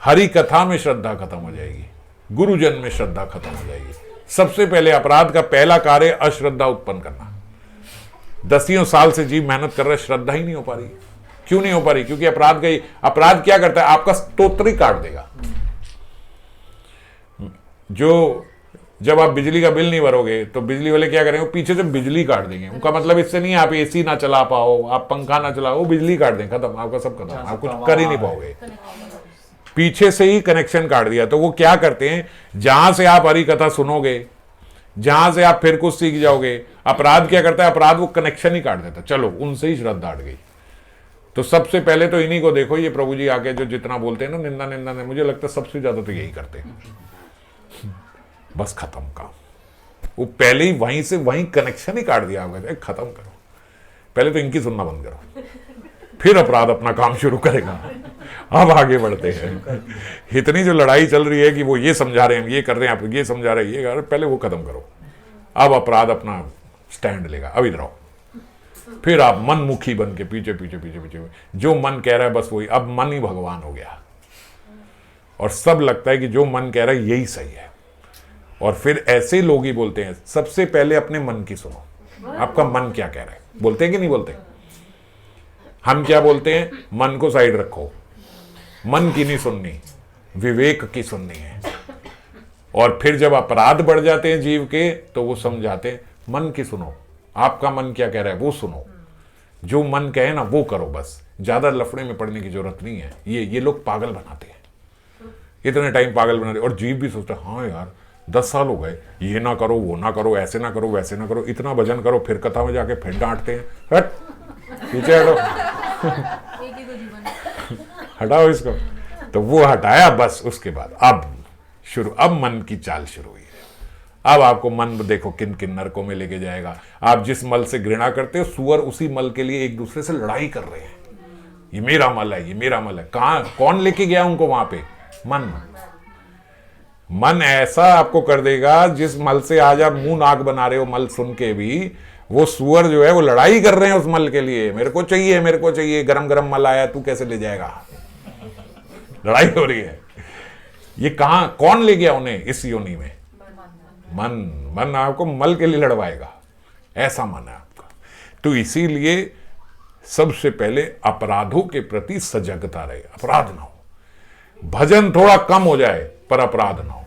हरि कथा में श्रद्धा खत्म हो जाएगी, गुरुजन में श्रद्धा खत्म हो जाएगी। सबसे पहले अपराध का पहला कार्य अश्रद्धा उत्पन्न करना। दसियों साल से जीव मेहनत कर रहा है, श्रद्धा ही नहीं हो पा रही। क्यों नहीं हो पा रही? क्योंकि अपराध क्या करता है, आपका स्तोत्र ही काट देगा। जो जब आप बिजली का बिल नहीं भरोगे तो बिजली वाले क्या करेंगे, पीछे से बिजली काट देंगे। उनका मतलब इससे नहीं आप एसी ना चला पाओ, आप पंखा ना चलाओ, वो बिजली काट देंगे, खत्म, आपका सब खत्म, आप कुछ कर ही नहीं पाओगे। पीछे से ही कनेक्शन काट दिया। तो वो क्या करते हैं, जहां से आप हरी कथा सुनोगे, जहां से आप फिर कुछ सीख जाओगे, अपराध क्या करता है, अपराध वो कनेक्शन ही काट देता। चलो उनसे ही श्रद्धा हट गई। तो सबसे पहले तो इन्हीं को देखो, ये प्रभु जी आके जो जितना बोलते हैं ना, निंदा निंदा ने, मुझे लगता है सबसे ज्यादा तो यही करते हैं। बस खत्म काम। वो पहले ही वहीं से वहीं कनेक्शन ही काट दिया होगा, खत्म करो। पहले तो इनकी सुनना बंद करो, फिर अपराध अपना काम शुरू करेगा। अब आगे बढ़ते हैं। इतनी जो लड़ाई चल रही है कि वो ये समझा रहे हैं, ये कर रहे हैं, आप ये समझा रहे हैं, ये कर रहे हैं, पहले वो खत्म करो। अब अपराध अपना स्टैंड लेगा। अब इधर आओ, फिर आप मनमुखी बन के पीछे पीछे पीछे पीछे, जो मन कह रहा है बस वही। अब मन ही भगवान हो गया और सब लगता है कि जो मन कह रहा है यही सही है। और फिर ऐसे लोग ही बोलते हैं, सबसे पहले अपने मन की सुनो, आपका मन क्या कह रहा है। बोलते हैं कि नहीं बोलते? हम क्या बोलते हैं, मन को साइड रखो, मन की नहीं सुननी, विवेक की सुननी है। और फिर जब अपराध बढ़ जाते हैं जीव के, तो वो समझाते हैं मन की सुनो, आपका मन क्या कह रहा है वो सुनो, जो मन कहे ना वो करो, बस ज्यादा लफड़े में पड़ने की जरूरत नहीं है। ये लोग पागल बनाते हैं, इतने टाइम पागल बनाते। और जीव भी सोचता है, हाँ यार 10 साल हो गए, ये ना करो वो ना करो, ऐसे ना करो वैसे ना करो, इतना भजन करो, फिर कथा में जाके फिर डांटते हैं, हट पीछे हटो। हटाओ इसको। तो वो हटाया, बस उसके बाद अब मन की चाल शुरू हुई है। अब आपको मन देखो किन किन नरकों में लेके जाएगा। आप जिस मल से घृणा करते हो, सुअर उसी मल के लिए एक दूसरे से लड़ाई कर रहे हैं, ये मेरा मल है, ये मेरा मल है। कौन लेके गया उनको वहां पे? मन ऐसा आपको कर देगा, जिस मल से आज आप मुंह नाक बना रहे हो मल सुन के भी, वो सुअर जो है वो लड़ाई कर रहे हैं उस मल के लिए। मेरे को चाहिए, गरम गरम मल आया, तू कैसे ले जाएगा? लड़ाई हो रही है। ये कौन ले गया उन्हें इस योनि में? मन आपको मल के लिए लड़वाएगा, ऐसा मन है आपका। तो इसीलिए सबसे पहले अपराधों के प्रति सजगता रहे, अपराध ना हो। भजन थोड़ा कम हो जाए पर अपराध ना हो।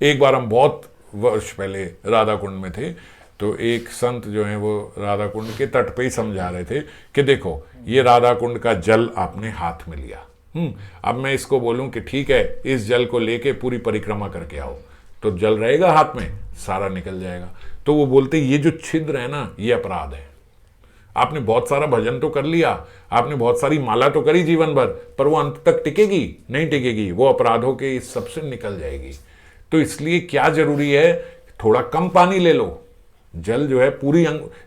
एक बार हम बहुत वर्ष पहले राधा कुंड में थे, तो एक संत जो है वो राधा कुंड के तट पे ही समझा रहे थे कि देखो ये राधा कुंड का जल आपने हाथ में लिया, अब मैं इसको बोलूं कि ठीक है इस जल को लेके पूरी परिक्रमा करके आओ, तो जल रहेगा हाथ में, सारा निकल जाएगा। तो वो बोलते ये जो छिद्र है ना, ये अपराध है। आपने बहुत सारा भजन तो कर लिया, आपने बहुत सारी माला तो करी जीवन भर, पर वो अंत तक टिकेगी नहीं टिकेगी, वो अपराधों के इस सबसे निकल जाएगी। तो इसलिए क्या जरूरी है, थोड़ा कम पानी ले लो। जल जो है पूरी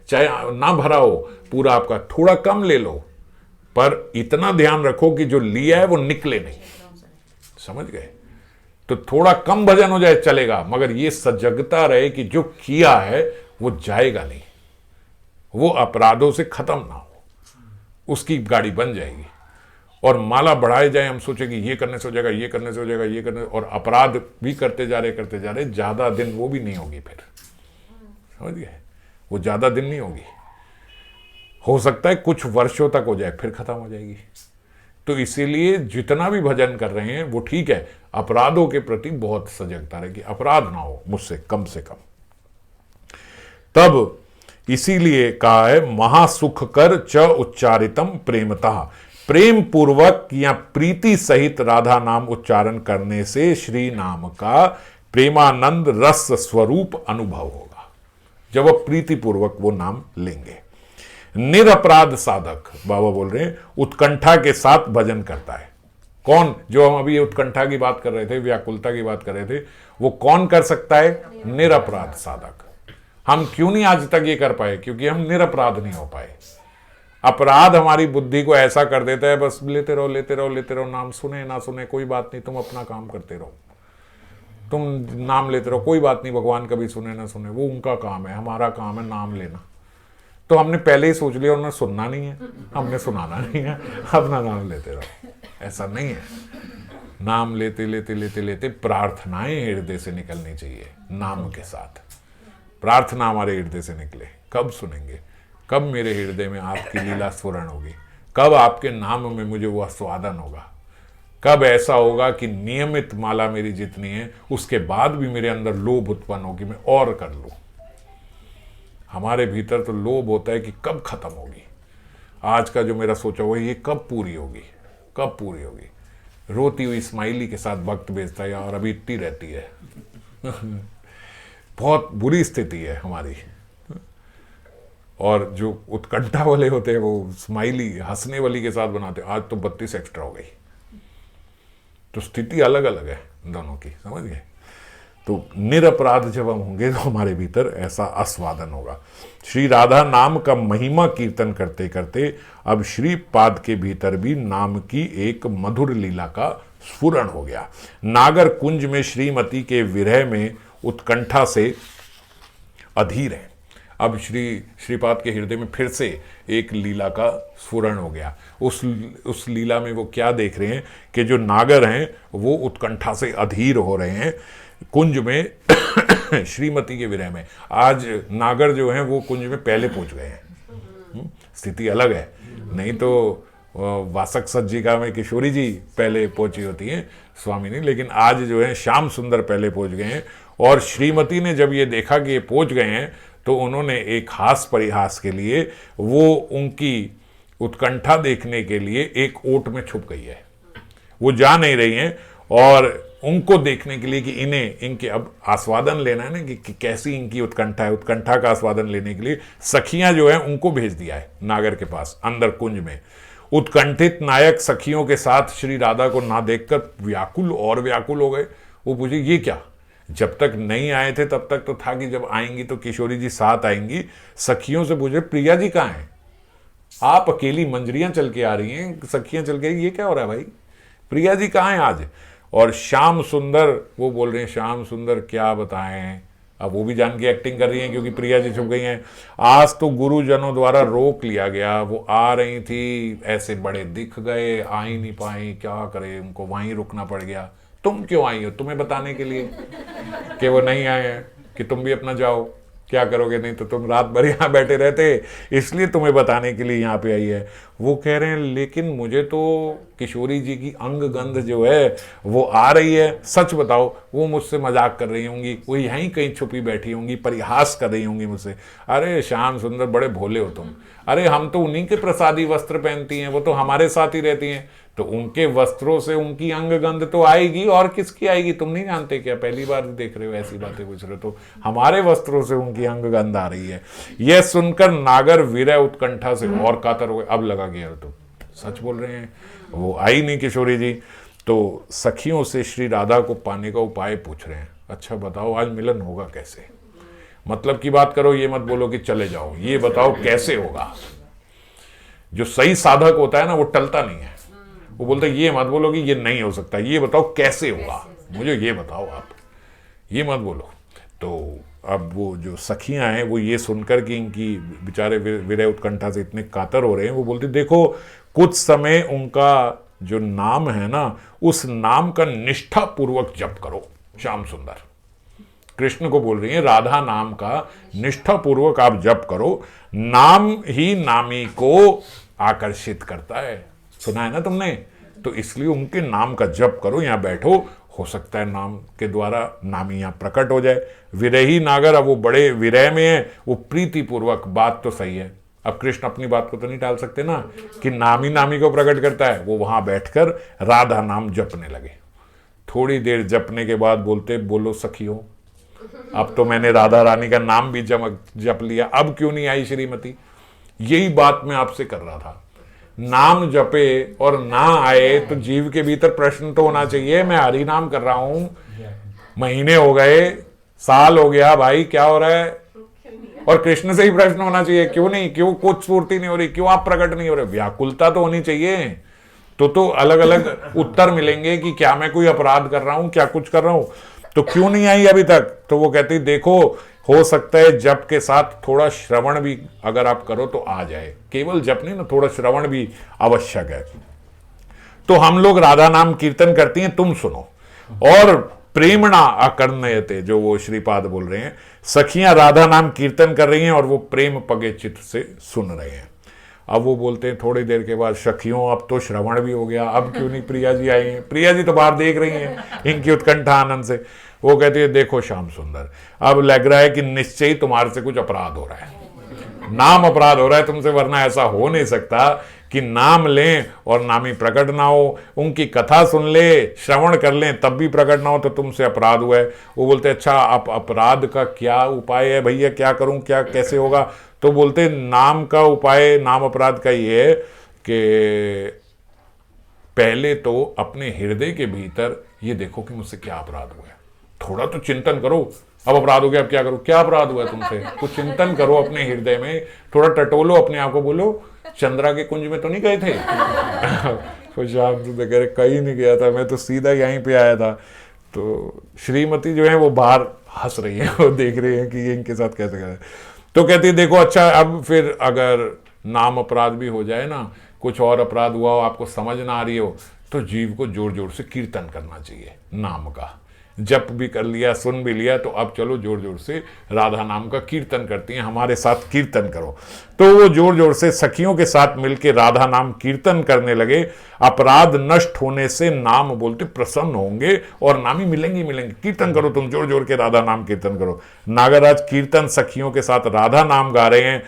चाहे ना भरा हो पूरा आपका, थोड़ा कम ले लो, पर इतना ध्यान रखो कि जो लिया है वो निकले नहीं। समझ गए? तो थोड़ा कम भजन हो जाए चलेगा, मगर ये सजगता रहे कि जो किया है वो जाएगा नहीं, वो अपराधों से खत्म ना हो, उसकी गाड़ी बन जाएगी। और माला बढ़ाए जाए, हम सोचे कि ये करने से हो जाएगा, ये करने से हो जाएगा, ये करने, और अपराध भी करते जा रहे, ज्यादा दिन वो भी नहीं होगी फिर। समझ गए? वो ज्यादा दिन नहीं होगी, हो सकता है कुछ वर्षों तक हो जाए, फिर खत्म हो जाएगी। तो इसीलिए जितना भी भजन कर रहे हैं वो ठीक है, अपराधों के प्रति बहुत सजगता रहे कि अपराध ना हो मुझसे कम से कम। तब इसीलिए कहा है महासुख कर च उच्चारितम प्रेमतः, प्रेम पूर्वक या प्रीति सहित राधा नाम उच्चारण करने से श्री नाम का प्रेमानंद रस स्वरूप अनुभव होगा, जब वह प्रीति पूर्वक वो नाम लेंगे। निरपराध साधक, बाबा बोल रहे हैं, उत्कंठा के साथ भजन करता है। कौन, जो हम अभी उत्कंठा की बात कर रहे थे, व्याकुलता की बात कर रहे थे, वो कौन कर सकता है? निरपराध साधक। हम क्यों नहीं आज तक ये कर पाए? क्योंकि हम निरपराध नहीं हो पाए। अपराध हमारी बुद्धि को ऐसा कर देता है, बस लेते रहो लेते रहो लेते रहो, नाम सुने ना सुने कोई बात नहीं, तुम अपना काम करते रहो, तुम नाम लेते रहो, कोई बात नहीं, भगवान कभी सुने ना सुने, वो उनका काम है, हमारा काम है नाम लेना। तो हमने पहले ही सोच लिया उन्हें सुनना नहीं है, हमने सुनाना नहीं है, अपना नाम लेते रहो। ऐसा नहीं है। नाम लेते लेते लेते लेते प्रार्थनाएं हृदय से निकलनी चाहिए। नाम के साथ प्रार्थना हमारे हृदय से निकले। कब सुनेंगे? कब मेरे हृदय में आपकी लीला स्फुरण होगी? कब आपके नाम में मुझे वो आस्वादन होगा? कब ऐसा होगा कि नियमित माला मेरी जितनी है उसके बाद भी मेरे अंदर लोभ उत्पन्न होगी, मैं और कर लूं। हमारे भीतर तो लोभ होता है कि कब खत्म होगी, आज का जो मेरा सोचा हुआ ये कब पूरी होगी, कब पूरी होगी। रोती हुई स्माइली के साथ वक्त बेचता है और अभी इतनी रहती है। बहुत बुरी स्थिति है हमारी। और जो उत्कंठा वाले होते हैं वो स्माइली हंसने वाली के साथ बनाते हैं, आज तो 32 एक्स्ट्रा हो गई। तो स्थिति अलग अलग है दोनों की, समझ गए? तो निरपराध जब हम होंगे तो हमारे भीतर ऐसा आस्वादन होगा। श्री राधा नाम का महिमा कीर्तन करते करते अब श्री पाद के भीतर भी नाम की एक मधुर लीला का स्फुरण हो गया। नागर कुंज में श्रीमती के विरह में उत्कंठा से अधीर है। अब श्रीपाद के हृदय में फिर से एक लीला का स्फुरण हो गया। उस लीला में वो क्या देख रहे हैं कि जो नागर हैं वो उत्कंठा से अधीर हो रहे हैं कुंज में श्रीमती के विरह में। आज नागर जो हैं वो कुंज में पहले पहुंच गए हैं। स्थिति अलग है, नहीं तो वासक सज्जिका में किशोरी जी पहले पहुंची होती हैं स्वामी ने, लेकिन आज जो है श्याम सुंदर पहले पहुंच गए हैं। और श्रीमती ने जब ये देखा कि ये पहुंच गए हैं तो उन्होंने एक हास परिहास के लिए वो उनकी उत्कंठा देखने के लिए एक ओट में छुप गई है। वो जा नहीं रही हैं और उनको देखने के लिए कि इनके अब आस्वादन लेना है ना कि कैसी इनकी उत्कंठा है, उत्कंठा का आस्वादन लेने के लिए सखियां जो है उनको भेज दिया है नागर के पास अंदर कुंज में। उत्कंठित नायक सखियों के साथ श्री राधा को ना देखकर व्याकुल और व्याकुल हो गए। वो पूछे ये क्या? जब तक नहीं आए थे तब तक तो था कि जब आएंगी तो किशोरी जी साथ आएंगी। सखियों से पूछे प्रिया जी कहाँ हैं? आप अकेली मंजरियां चल के आ रही हैं, सखियां चल के, ये क्या हो रहा है भाई? प्रिया जी कहाँ हैं आज? और श्याम सुंदर वो बोल रहे हैं श्याम सुंदर क्या बताएं। अब वो भी जान के एक्टिंग कर रही हैं क्योंकि प्रिया जी छुप गई हैं। आज तो गुरुजनों द्वारा रोक लिया गया, वो आ रही थी, ऐसे बड़े दिख गए, आ ही नहीं पाई, क्या करे, उनको वहीं रुकना पड़ गया। तुम क्यों आई हो? तुम्हें बताने के लिए कि वो नहीं आए हैं कि तुम भी अपना जाओ, क्या करोगे, नहीं तो तुम रात भर यहाँ बैठे रहते, इसलिए तुम्हें बताने के लिए यहाँ पे आई है। वो कह रहे हैं लेकिन मुझे तो किशोरी जी की अंग गंध जो है वो आ रही है, सच बताओ। वो मुझसे मजाक कर रही होंगी, वो यहीं कहीं छुपी बैठी होंगी, परिहास कर रही होंगी मुझसे। अरे श्याम सुंदर बड़े भोले हो तुम। अरे हम तो उन्हीं के प्रसादी वस्त्र पहनती हैं, वो तो हमारे साथ ही रहती हैं, तो उनके वस्त्रों से उनकी अंग गंध तो आएगी, और किसकी आएगी? तुम नहीं जानते क्या? पहली बार देख रहे हो ऐसी बातें पूछ रहे हो? तो हमारे वस्त्रों से उनकी अंग गंध आ रही है। यह सुनकर नागर विरह उत्कंठा से और कातर हुए। अब लगा गया तो सच बोल रहे हैं, वो आई नहीं किशोरी जी। तो सखियों से श्री राधा को पाने का उपाय पूछ रहे हैं। अच्छा बताओ आज मिलन होगा कैसे? मतलब की बात करो, ये मत बोलो कि चले जाओ, ये बताओ कैसे होगा। जो सही साधक होता है ना वो टलता नहीं है, वो बोलते ये मत बोलो कि ये नहीं हो सकता, ये बताओ कैसे होगा, मुझे ये बताओ, आप ये मत बोलो। तो अब वो जो सखियां हैं वो ये सुनकर कि इनकी बेचारे विरह उत्कंठा से इतने कातर हो रहे हैं, वो बोलते देखो कुछ समय उनका जो नाम है ना उस नाम का निष्ठा पूर्वक जप करो। श्याम सुंदर कृष्ण को बोल रही है, राधा नाम का निष्ठा पूर्वक आप जप करो, नाम ही नामी को आकर्षित करता है। सुना है ना तुमने? तो इसलिए उनके नाम का जप करो, यहाँ बैठो, हो सकता है नाम के द्वारा नामी यहाँ प्रकट हो जाए। विरही नागर, अब वो बड़े विरह में है, वो प्रीति पूर्वक, बात तो सही है, अब कृष्ण अपनी बात को तो नहीं टाल सकते ना कि नामी नामी को प्रकट करता है। वो वहां बैठकर राधा नाम जपने लगे। थोड़ी देर जपने के बाद बोलते बोलो सखियों, अब तो मैंने राधा रानी का नाम भी जप लिया, अब क्यों नहीं आई श्रीमती? यही बात मैं आपसे कर रहा था। नाम जपे और ना आए तो जीव के भीतर प्रश्न तो होना चाहिए, मैं हरि नाम कर रहा हूं, महीने हो गए, साल हो गया, भाई क्या हो रहा है? और कृष्ण से ही प्रश्न होना चाहिए, क्यों नहीं, क्यों कुछ स्फूर्ति नहीं हो रही, क्यों आप प्रकट नहीं हो रहे? व्याकुलता तो होनी चाहिए। तो अलग अलग उत्तर मिलेंगे कि क्या मैं कोई अपराध कर रहा हूं, क्या कुछ कर रहा हूं, तो क्यों नहीं आई अभी तक? तो वो कहती देखो, हो सकता है जप के साथ थोड़ा श्रवण भी अगर आप करो तो आ जाए। केवल जप नहीं ना, थोड़ा श्रवण भी आवश्यक है। तो हम लोग राधा नाम कीर्तन करती हैं, तुम सुनो। और प्रेमणा अकर्णयते, जो वो श्रीपाद बोल रहे हैं, सखियां राधा नाम कीर्तन कर रही हैं और वो प्रेम पगे चित्त से सुन रहे हैं। अब वो बोलते हैं थोड़ी देर के बाद, सखियों अब तो श्रवण भी हो गया, अब क्यों नहीं प्रिया जी आई हैं? प्रिया जी तो बाहर देख रही हैं इनकी उत्कंठा आनंद से। वो कहती है देखो श्याम सुंदर, अब लग रहा है कि निश्चय ही तुम्हारे से कुछ अपराध हो रहा है, नाम अपराध हो रहा है तुमसे, वरना ऐसा हो नहीं सकता कि नाम लें और नामी प्रकट ना हो, उनकी कथा सुन ले, श्रवण कर लें, तब भी प्रकट ना हो, तो तुमसे अपराध हुआ है। वो बोलते अच्छा आप अपराध का क्या उपाय है भैया, क्या करूं, क्या कैसे होगा? तो बोलते नाम का उपाय, नाम अपराध का ये है कि पहले तो अपने हृदय के भीतर ये देखो कि मुझसे क्या अपराध हुआ है, थोड़ा तो चिंतन करो। अब अपराध हो गया, अब क्या करो, क्या अपराध हुआ है तुमसे, कुछ चिंतन करो अपने हृदय में, थोड़ा टटोलो अपने आप को, बोलो चंद्रा के कुंज में तो नहीं गए थे? तो श्याम सुंदर कह रहे कहीं नहीं गया था, मैं तो सीधा यहीं पे आया था। तो श्रीमती जो है वो बाहर हंस रही है, वो देख रही है कि ये इनके साथ कैसे कर। तो कहती है देखो अच्छा, अब फिर अगर नाम अपराध भी हो जाए ना, कुछ और अपराध हुआ हो, आपको समझ ना आ रही हो, तो जीव को जोर जोर से कीर्तन करना चाहिए नाम का। जप भी कर लिया, सुन भी लिया, तो अब चलो जोर जोर से राधा नाम का कीर्तन करती हैं, हमारे साथ कीर्तन करो। तो वो जोर जोर से सखियों के साथ मिलकर राधा नाम कीर्तन करने लगे। अपराध नष्ट होने से नाम बोलते प्रसन्न होंगे और नामी मिलेंगे मिलेंगे। कीर्तन करो तुम, जोर जोर के राधा नाम कीर्तन करो। नागराज कीर्तन सखियों के साथ राधा नाम गा रहे हैं,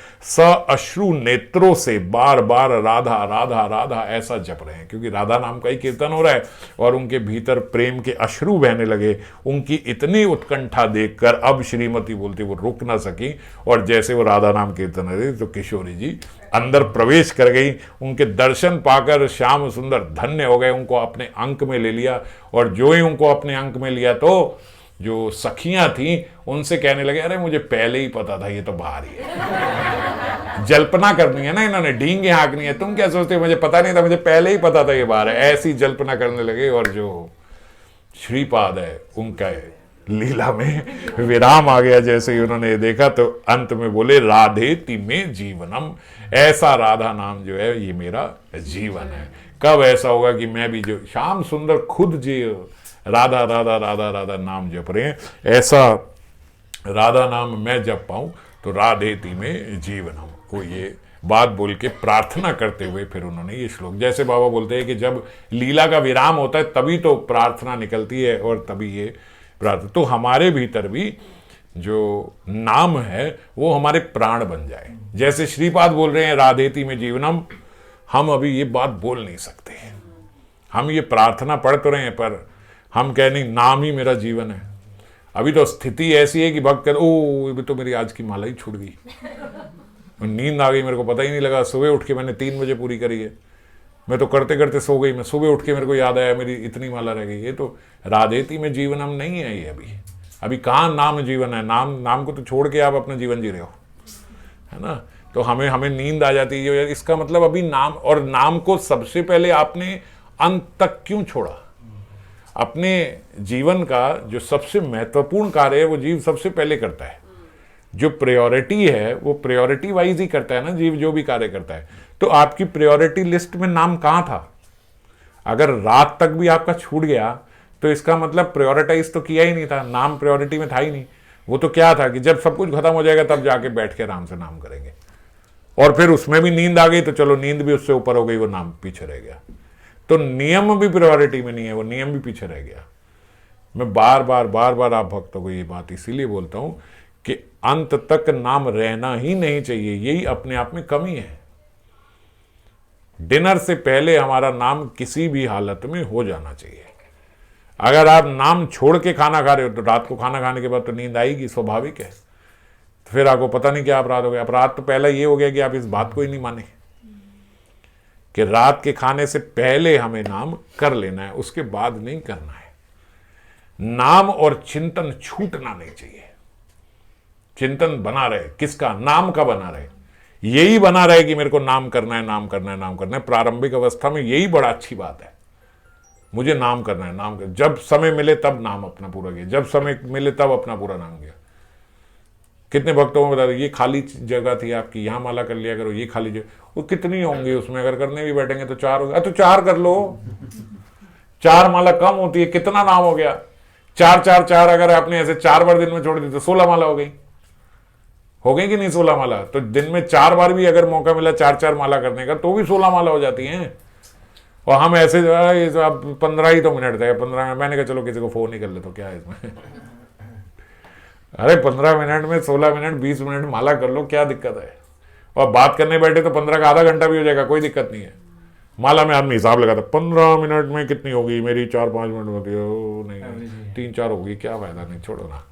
अश्रु नेत्रों से बार बार राधा राधा राधा ऐसा जप रहे हैं, क्योंकि राधा नाम का ही कीर्तन हो रहा है और उनके भीतर प्रेम के अश्रु बहने लगे। उनकी इतनी उत्कंठा देखकर अब श्रीमती बोलती वो रुक ना सकी, और जैसे वो राधा नाम कीर्तन कर रही तो किशोरी जी अंदर प्रवेश कर गई। उनके दर्शन पाकर श्याम सुंदर धन्य हो गए, उनको अपने अंक में ले लिया। और जो ही उनको अपने अंक में लिया तो जो सखियां थीं उनसे कहने लगे अरे मुझे पहले ही पता था ये तो बाहर ही है। जल्पना करनी है ना इन्होंने, डींगे हाँकनी है, तुम क्या सोचते हो मुझे पता नहीं था, मुझे पहले ही पता था ये बाहर है, ऐसी जल्पना करने लगे। और जो श्रीपाद है उनका लीला में विराम आ गया। जैसे ही उन्होंने देखा तो अंत में बोले राधे तिमे जीवनम, ऐसा राधा नाम जो है ये मेरा जीवन है। कब ऐसा होगा कि मैं भी जो श्याम सुंदर खुद जी राधा राधा राधा राधा नाम जप रहे हैं, ऐसा राधा नाम मैं जप पाऊं, तो राधे तिमे जीवनम, वो ये बात बोल के प्रार्थना करते हुए फिर उन्होंने ये श्लोक, जैसे बाबा बोलते हैं कि जब लीला का विराम होता है तभी तो प्रार्थना निकलती है और तभी ये प्रार्थना। तो हमारे भीतर भी जो नाम है वो हमारे प्राण बन जाए। जैसे श्रीपाद बोल रहे हैं राधेति में जीवनम, हम अभी ये बात बोल नहीं सकते, हम ये प्रार्थना पढ़ तो रहे हैं पर हम कह नहीं नाम ही मेरा जीवन है। अभी तो स्थिति ऐसी है कि भक्त कर ओ अभी तो मेरी आज की माला ही छूट गई, नींद आ गई, मेरे को पता ही नहीं लगा, सुबह उठ के मैंने 3 बजे पूरी करी है, मैं तो करते करते सो गई, मैं सुबह उठ के मेरे को याद आया मेरी इतनी माला रह गई। ये तो राधेति में जीवनम नहीं है ये। अभी कहाँ नाम जीवन है, नाम को तो छोड़ के आप अपना जीवन जी रहे हो, है ना। तो हमें नींद आ जाती है, इसका मतलब अभी नाम, और नाम को सबसे पहले आपने अंत तक क्यों छोड़ा? अपने जीवन का जो सबसे महत्वपूर्ण कार्य है वो जीव सबसे पहले करता है, जो प्रायोरिटी है वो प्रायोरिटी वाइज ही करता है ना जीव, जो भी कार्य करता है। तो आपकी प्रायोरिटी लिस्ट में नाम कहाँ था? अगर रात तक भी आपका छूट गया तो इसका मतलब प्रायोरिटाइज तो किया ही नहीं था, नाम प्रायोरिटी में था ही नहीं। वो तो क्या था कि जब सब कुछ खत्म हो जाएगा तब जाके बैठ के आराम से नाम करेंगे, और फिर उसमें भी नींद आ गई तो चलो नींद भी उससे ऊपर हो गई, वो नाम पीछे रह गया। तो नियम भी प्रायोरिटी में नहीं है, वो नियम भी पीछे रह गया। मैं बार बार आप भक्तों को ये बात इसीलिए बोलता हूं कि अंत तक नाम रहना ही नहीं चाहिए, यही अपने आप में कमी है। डिनर से पहले हमारा नाम किसी भी हालत में हो जाना चाहिए। अगर आप नाम छोड़ के खाना खा रहे हो तो रात को खाना खाने के बाद तो नींद आएगी, स्वाभाविक है। तो फिर आपको पता नहीं क्या अपराध हो गया। अपराध तो पहला ये हो गया कि आप इस बात को ही नहीं माने कि रात के खाने से पहले हमें नाम कर लेना है, उसके बाद नहीं करना है। नाम और चिंतन छूटना नहीं चाहिए। चिंतन बना रहे, किसका? नाम का बना रहे। यही बना रहे कि मेरे को नाम करना है, नाम करना है, नाम करना है। प्रारंभिक अवस्था में यही बड़ा अच्छी बात है, मुझे नाम करना है, नाम कर। जब समय मिले तब नाम अपना पूरा किया, जब समय मिले तब अपना पूरा नाम किया। कितने भक्तों में बता रहे, ये खाली जगह थी आपकी, यहां माला कर लिया करो, ये खाली जगह, वो कितनी होंगी उसमें? अगर करने भी बैठेंगे तो 4 हो गया, तो 4 कर लो। 4 माला कम होती है, कितना नाम हो गया? 4 4 4, अगर आपने ऐसे 4 बार दिन में छोड़ दी तो 16 माला हो गई। हो गई कि नहीं 16 माला? तो दिन में 4 बार भी अगर मौका मिला 4 4 माला करने का, तो भी 16 माला हो जाती हैं। और हम ऐसे ये तो आप 15 ही तो मिनट थे, 15 में मैंने कहा चलो किसी को फोन ही कर ले, तो क्या है इसमें? अरे 15 मिनट में 16 मिनट 20 मिनट माला कर लो, क्या दिक्कत है? और बात करने बैठे तो 15 का आधा घंटा भी हो जाएगा, कोई दिक्कत नहीं है। माला में आदमी हिसाब लगाता, 15 मिनट में कितनी होगी मेरी? 4-5 मिनट होती है, नहीं 3-4 होगी, क्या फायदा? नहीं, छोड़ो ना।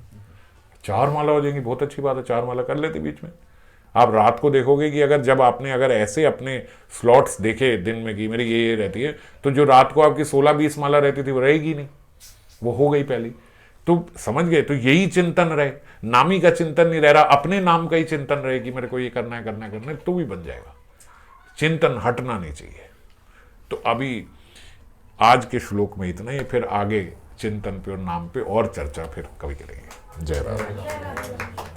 4 माला हो जाएंगी, बहुत अच्छी बात है, 4 माला कर लेते बीच में। आप रात को देखोगे कि अगर ऐसे अपने स्लॉट्स देखे दिन में कि मेरी ये रहती है, तो जो रात को आपकी 16-20 माला रहती थी वो रहेगी नहीं, वो हो गई पहली। तो समझ गए? तो यही चिंतन रहे, नामी का चिंतन नहीं रह रहा, अपने नाम का ही चिंतन रहे कि मेरे को ये करना है, करना है, करना है, तो भी बन जाएगा। चिंतन हटना नहीं चाहिए। तो अभी आज के श्लोक में इतना ही, फिर आगे चिंतन पे और नाम पे और चर्चा फिर कभी करेंगे। जय राम।